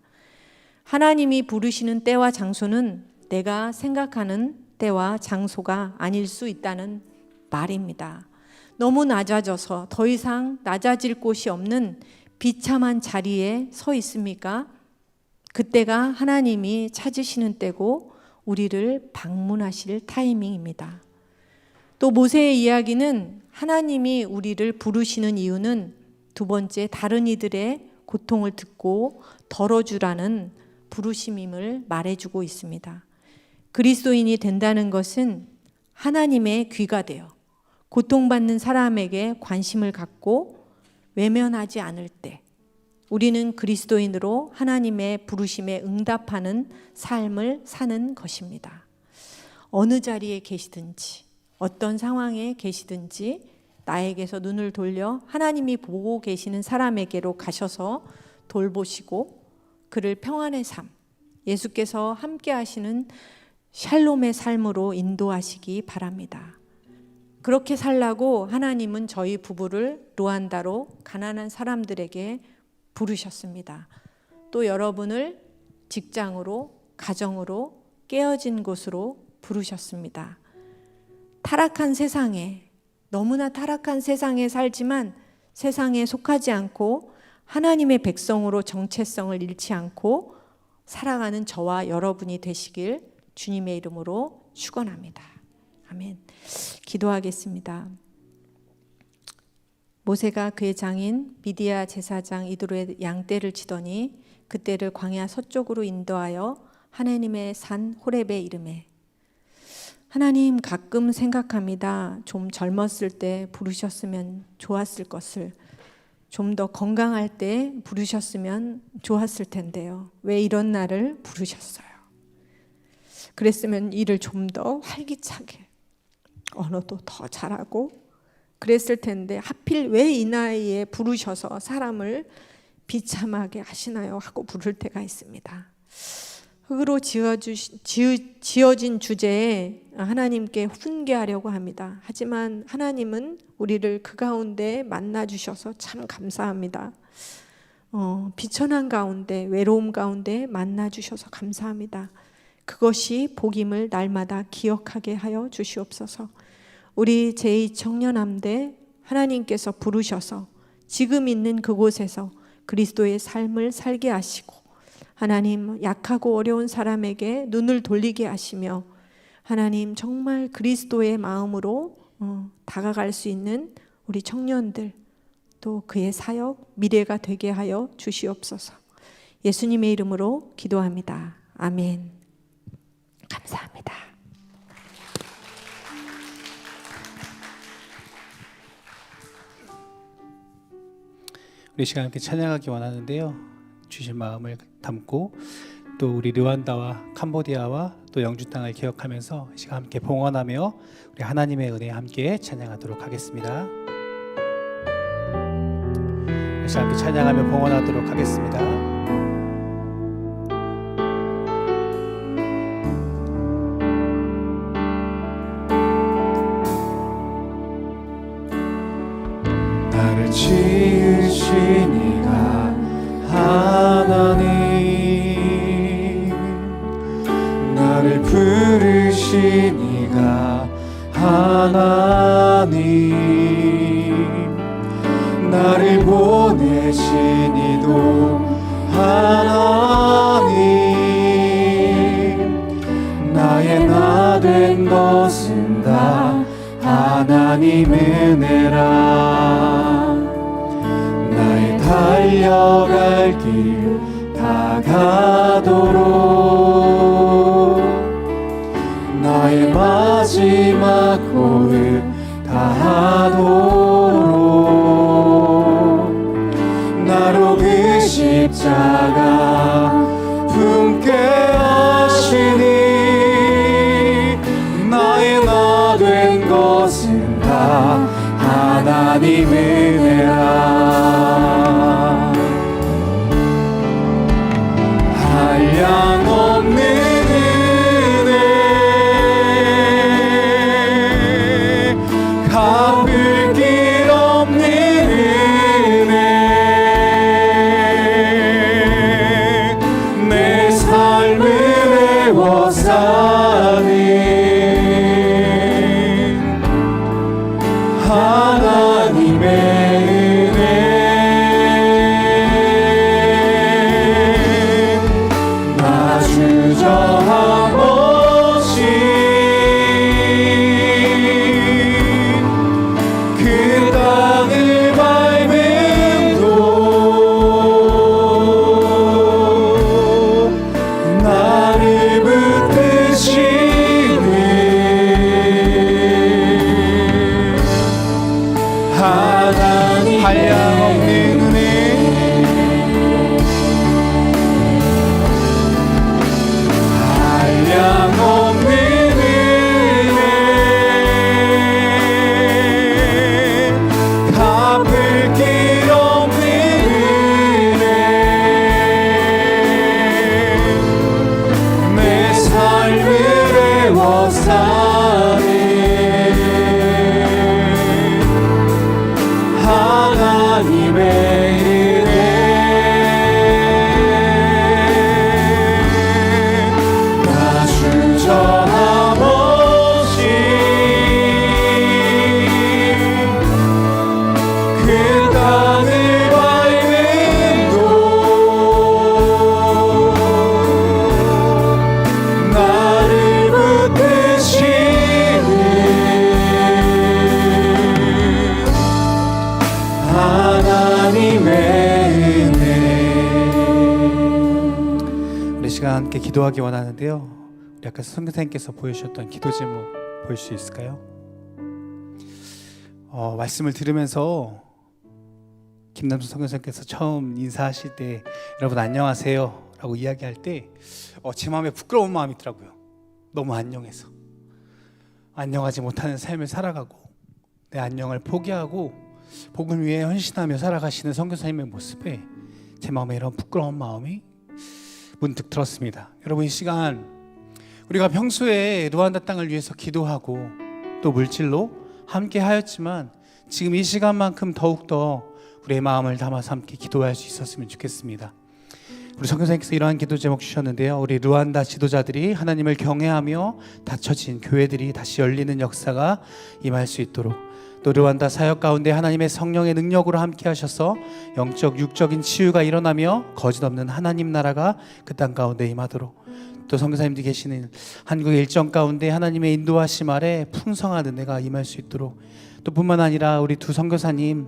S6: 하나님이 부르시는 때와 장소는 내가 생각하는 때와 장소가 아닐 수 있다는 말입니다. 너무 낮아져서 더 이상 낮아질 곳이 없는 비참한 자리에 서 있습니까? 그때가 하나님이 찾으시는 때고 우리를 방문하실 타이밍입니다. 또 모세의 이야기는 하나님이 우리를 부르시는 이유는 두 번째, 다른 이들의 고통을 듣고 덜어주라는 부르심임을 말해주고 있습니다. 그리스도인이 된다는 것은 하나님의 귀가 되어 고통받는 사람에게 관심을 갖고 외면하지 않을 때 우리는 그리스도인으로 하나님의 부르심에 응답하는 삶을 사는 것입니다. 어느 자리에 계시든지 어떤 상황에 계시든지 나에게서 눈을 돌려 하나님이 보고 계시는 사람에게로 가셔서 돌보시고 그를 평안의 삶, 예수께서 함께 하시는 샬롬의 삶으로 인도하시기 바랍니다. 그렇게 살라고 하나님은 저희 부부를 루안다로 가난한 사람들에게 부르셨습니다. 또 여러분을 직장으로, 가정으로, 깨어진 곳으로 부르셨습니다. 타락한 세상에, 너무나 타락한 세상에 살지만 세상에 속하지 않고 하나님의 백성으로 정체성을 잃지 않고 살아가는 저와 여러분이 되시길 주님의 이름으로 축원합니다. 아멘. 기도하겠습니다. 모세가 그의 장인 미디야 제사장 이드로의 양떼를 치더니 그떼를 광야 서쪽으로 인도하여 하나님의 산 호렙에 이르매. 하나님, 가끔 생각합니다. 좀 젊었을 때 부르셨으면 좋았을 것을, 좀 더 건강할 때 부르셨으면 좋았을 텐데요. 왜 이런 날을 부르셨어요? 그랬으면 일을 좀 더 활기차게, 언어도 더 잘하고 그랬을 텐데 하필 왜 이 나이에 부르셔서 사람을 비참하게 하시나요? 하고 부를 때가 있습니다. 흙으로 지어진 주제에 하나님께 훈계하려고 합니다. 하지만 하나님은 우리를 그 가운데 만나주셔서 참 감사합니다. 비천한 가운데, 외로움 가운데 만나주셔서 감사합니다. 그것이 복임을 날마다 기억하게 하여 주시옵소서. 우리 제2청년함대 하나님께서 부르셔서 지금 있는 그곳에서 그리스도의 삶을 살게 하시고 하나님, 약하고 어려운 사람에게 눈을 돌리게 하시며 하나님, 정말 그리스도의 마음으로 다가갈 수 있는 우리 청년들, 또 그의 사역 미래가 되게 하여 주시옵소서. 예수님의 이름으로 기도합니다. 아멘. 감사합니다.
S2: 우리 시간 함께 찬양하기 원하는데요. 주신 마음을 담고 또 우리 르완다와 캄보디아와 또 영주 땅을 기억하면서 이 시간 함께 봉헌하며 우리 하나님의 은혜에 함께 찬양하도록 하겠습니다. 이 시간 함께 찬양하며 봉헌하도록 하겠습니다.
S3: 나를 지으신 이가 하나님, 나를 부르신 이가 하나님, 나를 보내신 이도 하나님, 나의 나 된 것은 다 하나님 은혜라. 나의 달려갈 길 다가도록 나의 마지막 호흡 다하도록 나로 그 십자가 품게 하시니 나의 나 된 것은 다 하나님 은혜라. 한량없는
S2: 시간 함께 기도하기 원하는데요. 우리 아까 선교사님께서 보여주셨던 기도 제목 볼 수 있을까요? 말씀을 들으면서 김남수 선교사님께서 처음 인사하실 때 여러분 안녕하세요 라고 이야기할 때 제 마음에 부끄러운 마음이 있더라고요. 너무 안녕해서 안녕하지 못하는 삶을 살아가고 내 안녕을 포기하고 복음 위에 헌신하며 살아가시는 선교사님의 모습에 제 마음에 이런 부끄러운 마음이 문득 들었습니다. 여러분, 이 시간 우리가 평소에 루안다 땅을 위해서 기도하고 또 물질로 함께 하였지만 지금 이 시간만큼 더욱더 우리의 마음을 담아서 함께 기도할 수 있었으면 좋겠습니다. 우리 선교사님께서 이러한 기도 제목 주셨는데요. 우리 루안다 지도자들이 하나님을 경외하며 닫혀진 교회들이 다시 열리는 역사가 임할 수 있도록, 또 루안다 사역 가운데 하나님의 성령의 능력으로 함께 하셔서 영적 육적인 치유가 일어나며 거짓 없는 하나님 나라가 그 땅 가운데 임하도록, 또 선교사님들이 계시는 한국의 일정 가운데 하나님의 인도하심 아래 풍성한 은혜가 임할 수 있도록, 또 뿐만 아니라 우리 두 선교사님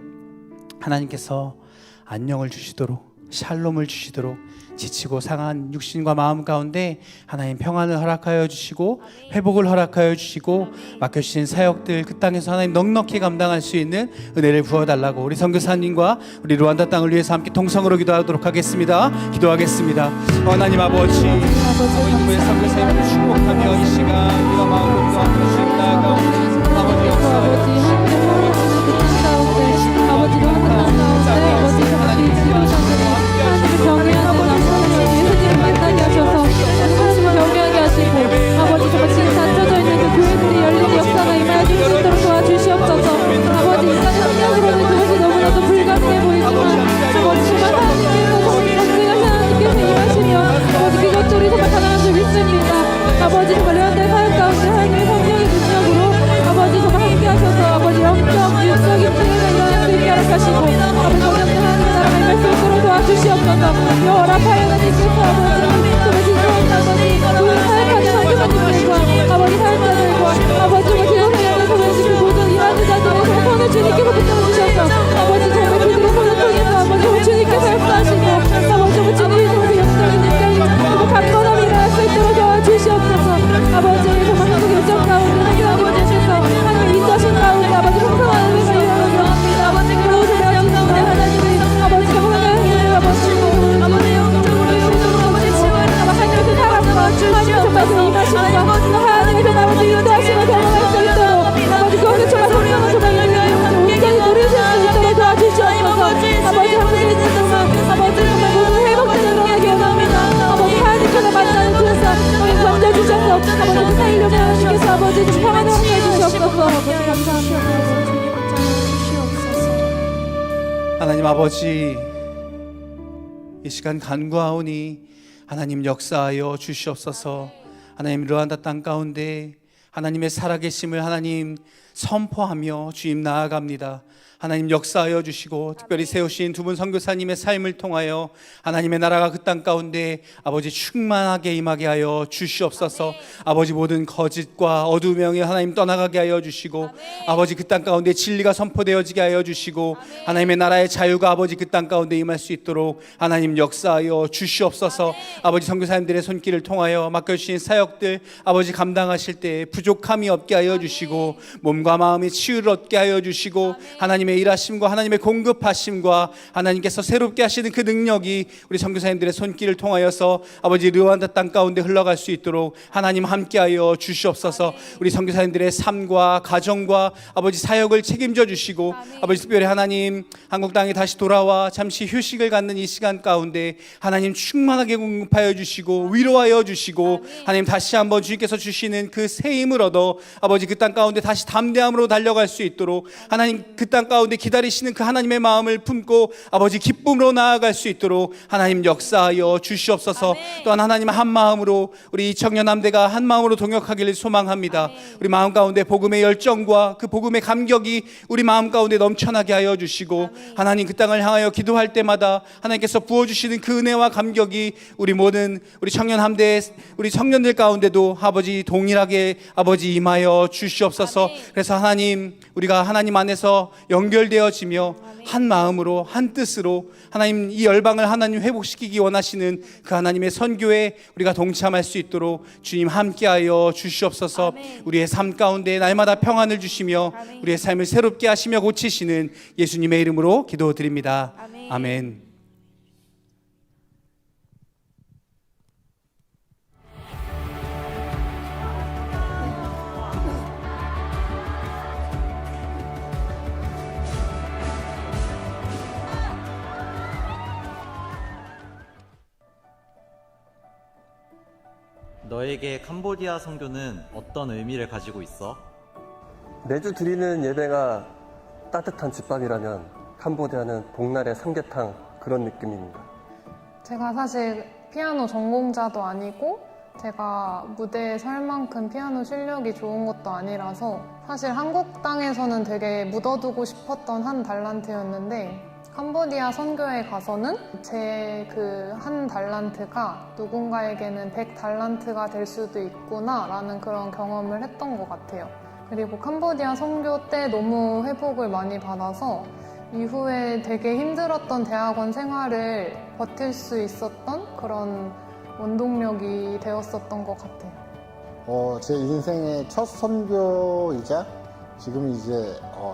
S2: 하나님께서 안녕을 주시도록, 샬롬을 주시도록, 지치고 상한 육신과 마음 가운데 하나님 평안을 허락하여 주시고 회복을 허락하여 주시고 맡겨주신 사역들 그 땅에서 하나님 넉넉히 감당할 수 있는 은혜를 부어달라고 우리 선교사님과 우리 루안다 땅을 위해서 함께 통성으로 기도하도록 하겠습니다. 기도하겠습니다. 하나님 아버지, 우리 선교사님을 축복하며 이 시간 우리가 마음으로 기도하며 주님 나아가오니 아버지 역사하여
S1: 아버지 정말 레안다의 사역 가운데 하나님의 성령의 능력으로 아버지 정말 함께 하셔서 아버지 영적 육적인 치유가 일어날 수 있게 하시고 아버지 성령의 하나님의 나라가 임할 수 있도록 도와주시옵소서. 연합하여 하나님께서 아버지 정말 진정한 아버지 우리 사역하는 선교사님들과 아버지 사역자들과 아버지 정말 기도회하는 소매시고 모든 일하는 자들의 손을 주님께서 붙잡아주셔서 아버지 정말 그들의 손을 통해서 아버지 정말 주님께서 역사하시고 아버지 정말 주님이 정말 역사하는 능력이 정말 강건함이 일어날 수 있도록 도와주시옵소서. 아버지 정말 한국 일정 가운데 하나님께서 하나님의 인도하신 가운데 아버지 풍성한 은혜가 일어나며 아버지 모든 명령을 하나님의 아버지 하나님의 아버지 영적으로 아버지 치유하는 하나님의 사랑과 하나님의 말씀을 임하시고 하나님의 아버지 인도하심을 경험할 수 있도록 아버지 그것을 정말 성령을 통하여 온전히 누리실 수 있도록 도와주시옵소서. 아버지 한국 일정 동안 아버지 정말 모든 회복되는 일어나게 원합니다. 아버지 하나님께서 만나는 그래서 건져 주셔서 아버지 살려면 하나님께서 아버지 좀 평안을 함께 해주시옵소서. 아버지 감사합니다.
S2: 하나님 아버지, 이 시간 간구하오니 하나님 역사하여 주시옵소서. 하나님 루안다 땅 가운데 하나님의 살아계심을 하나님 선포하며 주님 나아갑니다. 하나님 역사하여 주시고 특별히 세우신 두 분 선교사님의 삶을 통하여 하나님의 나라가 그 땅 가운데 아버지 충만하게 임하게 하여 주시옵소서. 아버지 모든 거짓과 어두움이 하나님 떠나가게 하여 주시고 아버지 그 땅 가운데 진리가 선포되어지게 하여 주시고 하나님의 나라의 자유가 아버지 그 땅 가운데 임할 수 있도록 하나님 역사하여 주시옵소서. 아버지 선교사님들의 손길을 통하여 맡겨주신 사역들 아버지 감당하실 때 부족함이 없게 하여 주시고 몸과 마음의 치유를 얻게 하여 주시고 하나님의 일하심과 하나님의 공급하심과 하나님께서 새롭게 하시는 그 능력이 우리 선교사님들의 손길을 통하여서 아버지 루안다 땅 가운데 흘러갈 수 있도록 하나님 함께하여 주시옵소서. 우리 선교사님들의 삶과 가정과 아버지 사역을 책임져 주시고 아버지 특별히 하나님 한국 땅에 다시 돌아와 잠시 휴식을 갖는 이 시간 가운데 하나님 충만하게 공급하여 주시고 위로하여 주시고 하나님 다시 한번 주님께서 주시는 그 새 힘을 얻어 아버지 그 땅 가운데 다시 담대함으로 달려갈 수 있도록 하나님 그 땅 가운데 기다리시는 그 하나님의 마음을 품고 아버지 기쁨으로 나아갈 수 있도록 하나님 역사하여 주시옵소서. 또한 하나님 한 마음으로 우리 이 청년함대가 한 마음으로 동역하기를 소망합니다. 우리 마음 가운데 복음의 열정과 그 복음의 감격이 우리 마음 가운데 넘쳐나게 하여 주시고 하나님 그 땅을 향하여 기도할 때마다 하나님께서 부어주시는 그 은혜와 감격이 우리 모든 우리 청년함대 우리 청년들 가운데도 아버지 동일하게 아버지 임하여 주시옵소서. 그래서 그래서 하나님, 우리가 하나님 안에서 연결되어지며 한 마음으로 한 뜻으로 하나님 이 열방을 하나님 회복시키기 원하시는 그 하나님의 선교에 우리가 동참할 수 있도록 주님 함께하여 주시옵소서.
S1: 아멘.
S2: 우리의 삶 가운데 날마다 평안을 주시며
S1: 아멘.
S2: 우리의 삶을 새롭게 하시며 고치시는 예수님의 이름으로 기도드립니다.
S1: 아멘.
S2: 아멘.
S7: 너에게 캄보디아 선교는 어떤 의미를 가지고 있어?
S8: 매주 드리는 예배가 따뜻한 집밥이라면 캄보디아는 복날의 삼계탕 그런 느낌입니다.
S9: 제가 사실 피아노 전공자도 아니고 제가 무대에 설 만큼 피아노 실력이 좋은 것도 아니라서 사실 한국 땅에서는 되게 묻어두고 싶었던 한 달란트였는데 캄보디아 선교에 가서는 제 그 한 달란트가 누군가에게는 100달란트가 될 수도 있구나 라는 그런 경험을 했던 것 같아요. 그리고 캄보디아 선교 때 너무 회복을 많이 받아서 이후에 되게 힘들었던 대학원 생활을 버틸 수 있었던 그런 원동력이 되었었던 것 같아요.
S10: 제 인생의 첫 선교이자 지금 이제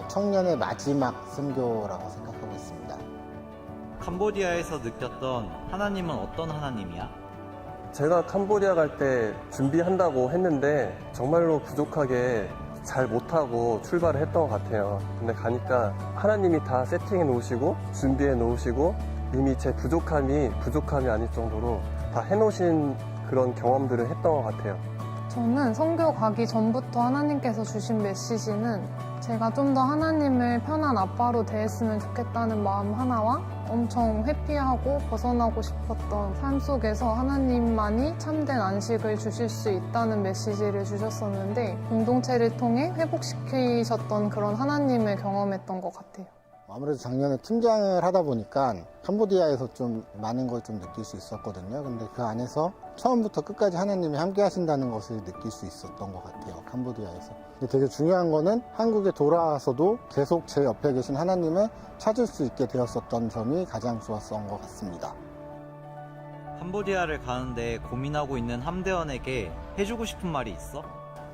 S10: 청년의 마지막 선교라고 생각하고 있습니다.
S7: 캄보디아에서 느꼈던 하나님은 어떤 하나님이야?
S8: 제가 캄보디아 갈 때 준비한다고 했는데 정말로 부족하게 잘 못하고 출발을 했던 것 같아요. 근데 가니까 하나님이 다 세팅해 놓으시고 준비해 놓으시고 이미 제 부족함이 아닐 정도로 다 해놓으신 그런 경험들을 했던 것 같아요.
S9: 저는 선교 가기 전부터 하나님께서 주신 메시지는 제가 좀 더 하나님을 편한 아빠로 대했으면 좋겠다는 마음 하나와 엄청 회피하고 벗어나고 싶었던 삶 속에서 하나님만이 참된 안식을 주실 수 있다는 메시지를 주셨었는데 공동체를 통해 회복시키셨던 그런 하나님을 경험했던 것 같아요.
S10: 아무래도 작년에 팀장을 하다 보니까 캄보디아에서 좀 많은 걸 좀 느낄 수 있었거든요. 근데 그 안에서 처음부터 끝까지 하나님이 함께 하신다는 것을 느낄 수 있었던 것 같아요. 캄보디아에서. 근데 되게 중요한 거는 한국에 돌아와서도 계속 제 옆에 계신 하나님을 찾을 수 있게 되었었던 점이 가장 좋았던 것 같습니다.
S7: 캄보디아를 가는데 고민하고 있는 함대원에게 해주고 싶은 말이 있어?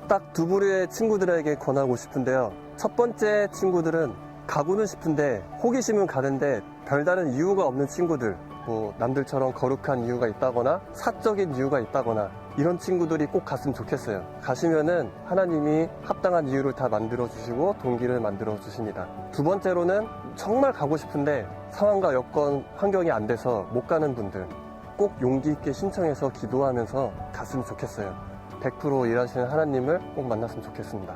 S8: 딱 두 부류의 친구들에게 권하고 싶은데요. 첫 번째 친구들은 가고는 싶은데 호기심은 가는데 별다른 이유가 없는 친구들, 뭐 남들처럼 거룩한 이유가 있다거나 사적인 이유가 있다거나 이런 친구들이 꼭 갔으면 좋겠어요. 가시면은 하나님이 합당한 이유를 다 만들어 주시고 동기를 만들어 주십니다. 두 번째로는 정말 가고 싶은데 상황과 여건, 환경이 안 돼서 못 가는 분들 꼭 용기 있게 신청해서 기도하면서 갔으면 좋겠어요. 100% 일하시는 하나님을 꼭 만났으면 좋겠습니다.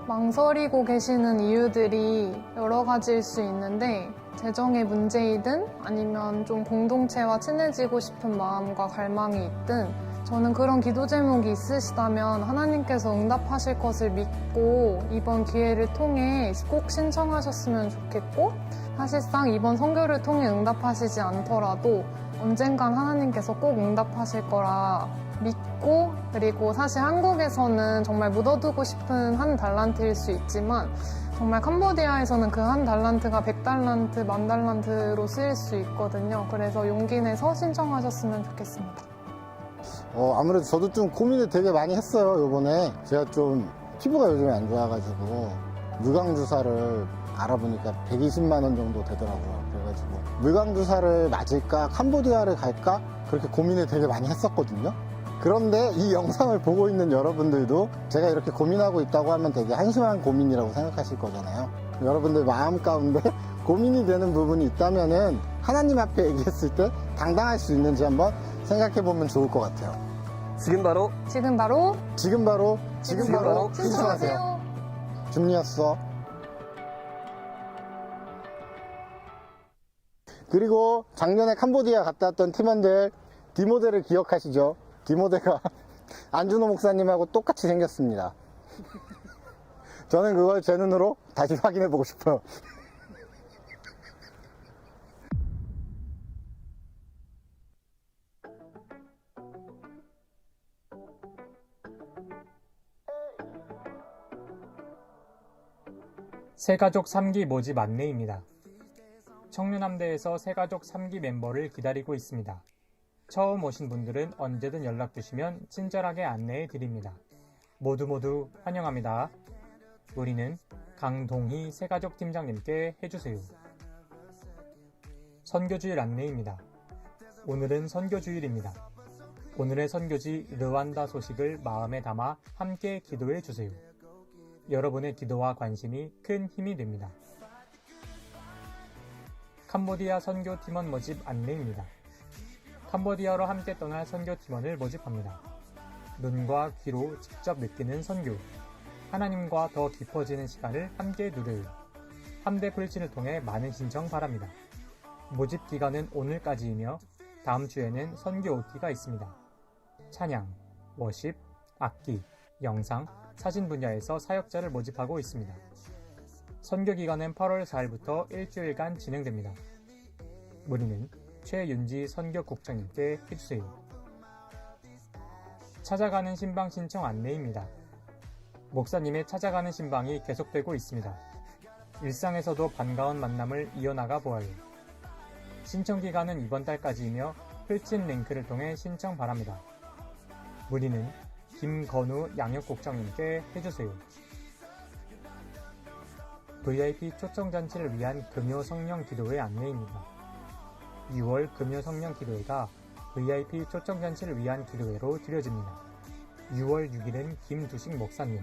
S9: 망설이고 계시는 이유들이 여러 가지일 수 있는데 재정의 문제이든 아니면 좀 공동체와 친해지고 싶은 마음과 갈망이 있든 저는 그런 기도 제목이 있으시다면 하나님께서 응답하실 것을 믿고 이번 기회를 통해 꼭 신청하셨으면 좋겠고 사실상 이번 선교를 통해 응답하시지 않더라도 언젠간 하나님께서 꼭 응답하실 거라 믿고 그리고 사실 한국에서는 정말 묻어두고 싶은 한 달란트일 수 있지만 정말 캄보디아에서는 그 한 달란트가 100달란트, 10,000달란트로 쓰일 수 있거든요. 그래서 용기 내서 신청하셨으면 좋겠습니다.
S10: 아무래도 저도 좀 고민을 되게 많이 했어요. 요번에 제가 좀 피부가 요즘에 안 좋아가지고 물광주사를 알아보니까 120만 원 정도 되더라고요. 그래가지고 물광주사를 맞을까 캄보디아를 갈까 그렇게 고민을 되게 많이 했었거든요. 그런데 이 영상을 보고 있는 여러분들도 제가 이렇게 고민하고 있다고 하면 되게 한심한 고민이라고 생각하실 거잖아요. 여러분들 마음 가운데 고민이 되는 부분이 있다면은 하나님 앞에 얘기했을 때 당당할 수 있는지 한번 생각해 보면 좋을 것 같아요.
S8: 지금 바로
S10: 신청하세요. 준이었어. 그리고 작년에 캄보디아 갔다 왔던 팀원들 디모델을 기억하시죠? 디모델가 안준호 목사님하고 똑같이 생겼습니다. 저는 그걸 제 눈으로 다시 확인해 보고 싶어요.
S11: 새가족 3기 모집 안내입니다. 청년함대에서 새가족 3기 멤버를 기다리고 있습니다. 처음 오신 분들은 언제든 연락 주시면 친절하게 안내해 드립니다. 모두 환영합니다. 우리는 강동희 새가족 팀장님께 해주세요. 선교주일 안내입니다. 오늘은 선교주일입니다. 오늘의 선교지 르완다 소식을 마음에 담아 함께 기도해 주세요. 여러분의 기도와 관심이 큰 힘이 됩니다. 캄보디아 선교 팀원 모집 안내입니다. 캄보디아로 함께 떠날 선교 팀원을 모집합니다. 눈과 귀로 직접 느끼는 선교, 하나님과 더 깊어지는 시간을 함께 누려요. 함대 풀친을 통해 많은 신청 바랍니다. 모집 기간은 오늘까지이며 다음 주에는 선교 OT가 있습니다. 찬양, 워십, 악기, 영상, 사진 분야에서 사역자를 모집하고 있습니다. 선교 기간은 8월 4일부터 일주일간 진행됩니다. 문의는 최윤지 선교국장님께 해주세요. 찾아가는 신방 신청 안내입니다. 목사님의 찾아가는 신방이 계속되고 있습니다. 일상에서도 반가운 만남을 이어나가 보아요. 신청 기간은 이번 달까지이며 풀친 링크를 통해 신청 바랍니다. 문의는 김건우 양육국장님께 해주세요. VIP 초청잔치를 위한 금요 성령 기도회 안내입니다. 6월 금요 성령 기도회가 VIP 초청잔치를 위한 기도회로 드려집니다. 6월 6일은 김두식 목사님,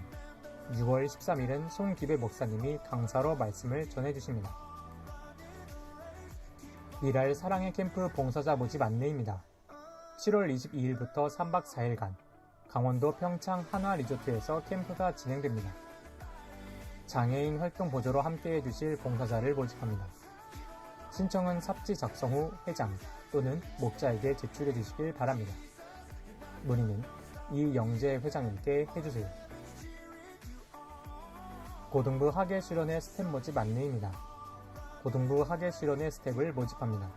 S11: 6월 13일은 송기배 목사님이 강사로 말씀을 전해주십니다. 일할 사랑의 캠프 봉사자 모집 안내입니다. 7월 22일부터 3박 4일간 강원도 평창 한화 리조트에서 캠프가 진행됩니다. 장애인 활동 보조로 함께해 주실 봉사자를 모집합니다. 신청은 삽지 작성 후 회장 또는 목자에게 제출해 주시길 바랍니다. 문의는 이영재 회장님께 해주세요. 고등부 학예 수련회 스텝 모집 안내입니다. 고등부 학예 수련회 스텝을 모집합니다.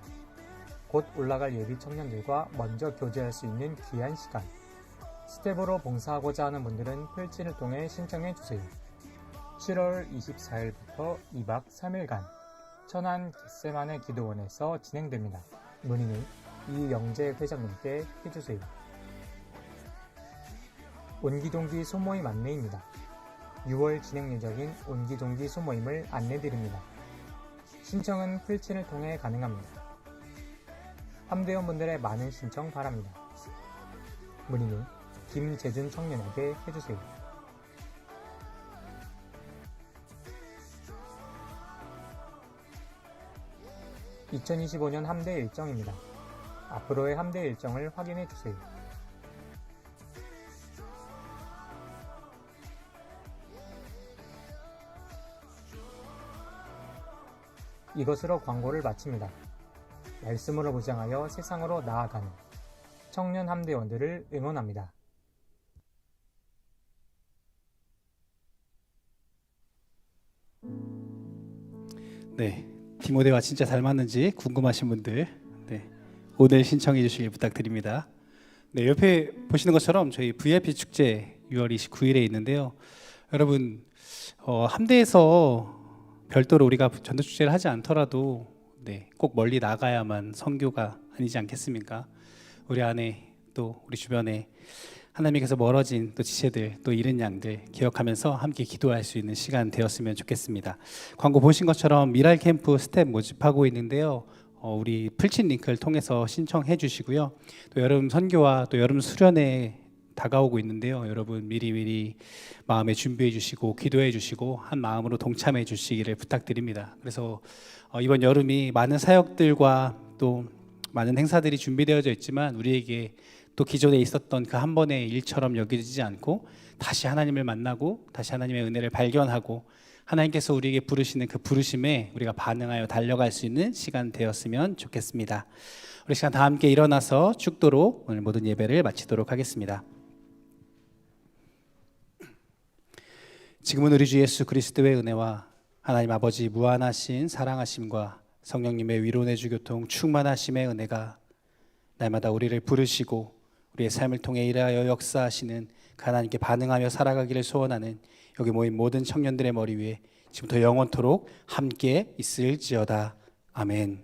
S11: 곧 올라갈 예비 청년들과 먼저 교제할 수 있는 귀한 시간. 스텝으로 봉사하고자 하는 분들은 풀친을 통해 신청해 주세요. 7월 24일부터 2박 3일간 천안 겟세마네 기도원에서 진행됩니다. 문의는 이영재 회장님께 해주세요. 온기종기 소모임 안내입니다. 6월 진행 예정인 온기종기 소모임을 안내드립니다. 신청은 풀친을 통해 가능합니다. 함대원분들의 많은 신청 바랍니다. 문의는 김재준 청년에게 해주세요. (2025년) 함대 일정입니다. 앞으로의 함대 일정을 확인해 주세요. 이것으로 광고를 마칩니다. 말씀으로 무장하여 세상으로 나아가는 청년 함대원들을 응원합니다.
S2: 네, 디모데와 진짜 잘 맞는지 궁금하신 분들 오늘 신청해 주시길 부탁드립니다. 네, 옆에 보시는 것처럼 저희 VIP 축제 6월 29일에 있는데요. 여러분 함대에서 별도로 우리가 전도 축제를 하지 않더라도 꼭 멀리 나가야만 선교가 아니지 않겠습니까? 우리 안에 또 우리 주변에 하나님께서 멀어진 또 지체들 또 잃은 양들 기억하면서 함께 기도할 수 있는 시간 되었으면 좋겠습니다. 광고 보신 것처럼 미랄 캠프 스텝 모집하고 있는데요. 우리 풀친 링크를 통해서 신청해 주시고요. 또 여름 선교와 또 여름 수련회 다가오고 있는데요. 여러분 미리미리 마음에 준비해 주시고 기도해 주시고 한 마음으로 동참해 주시기를 부탁드립니다. 그래서 이번 여름이 많은 사역들과 또 많은 행사들이 준비되어져 있지만 우리에게 또 기존에 있었던 그 한 번의 일처럼 여겨지지 않고 다시 하나님을 만나고 다시 하나님의 은혜를 발견하고 하나님께서 우리에게 부르시는 그 부르심에 우리가 반응하여 달려갈 수 있는 시간 되었으면 좋겠습니다. 우리 시간 다 함께 일어나서 축도로 오늘 모든 예배를 마치도록 하겠습니다. 지금은 우리 주 예수 그리스도의 은혜와 하나님 아버지 무한하신 사랑하심과 성령님의 위로내주 교통 충만하심의 은혜가 날마다 우리를 부르시고 우리의 삶을 통해 일하여 역사하시는 하나님께 반응하며 살아가기를 소원하는 여기 모인 모든 청년들의 머리 위에 지금부터 영원토록 함께 있을지어다. 아멘.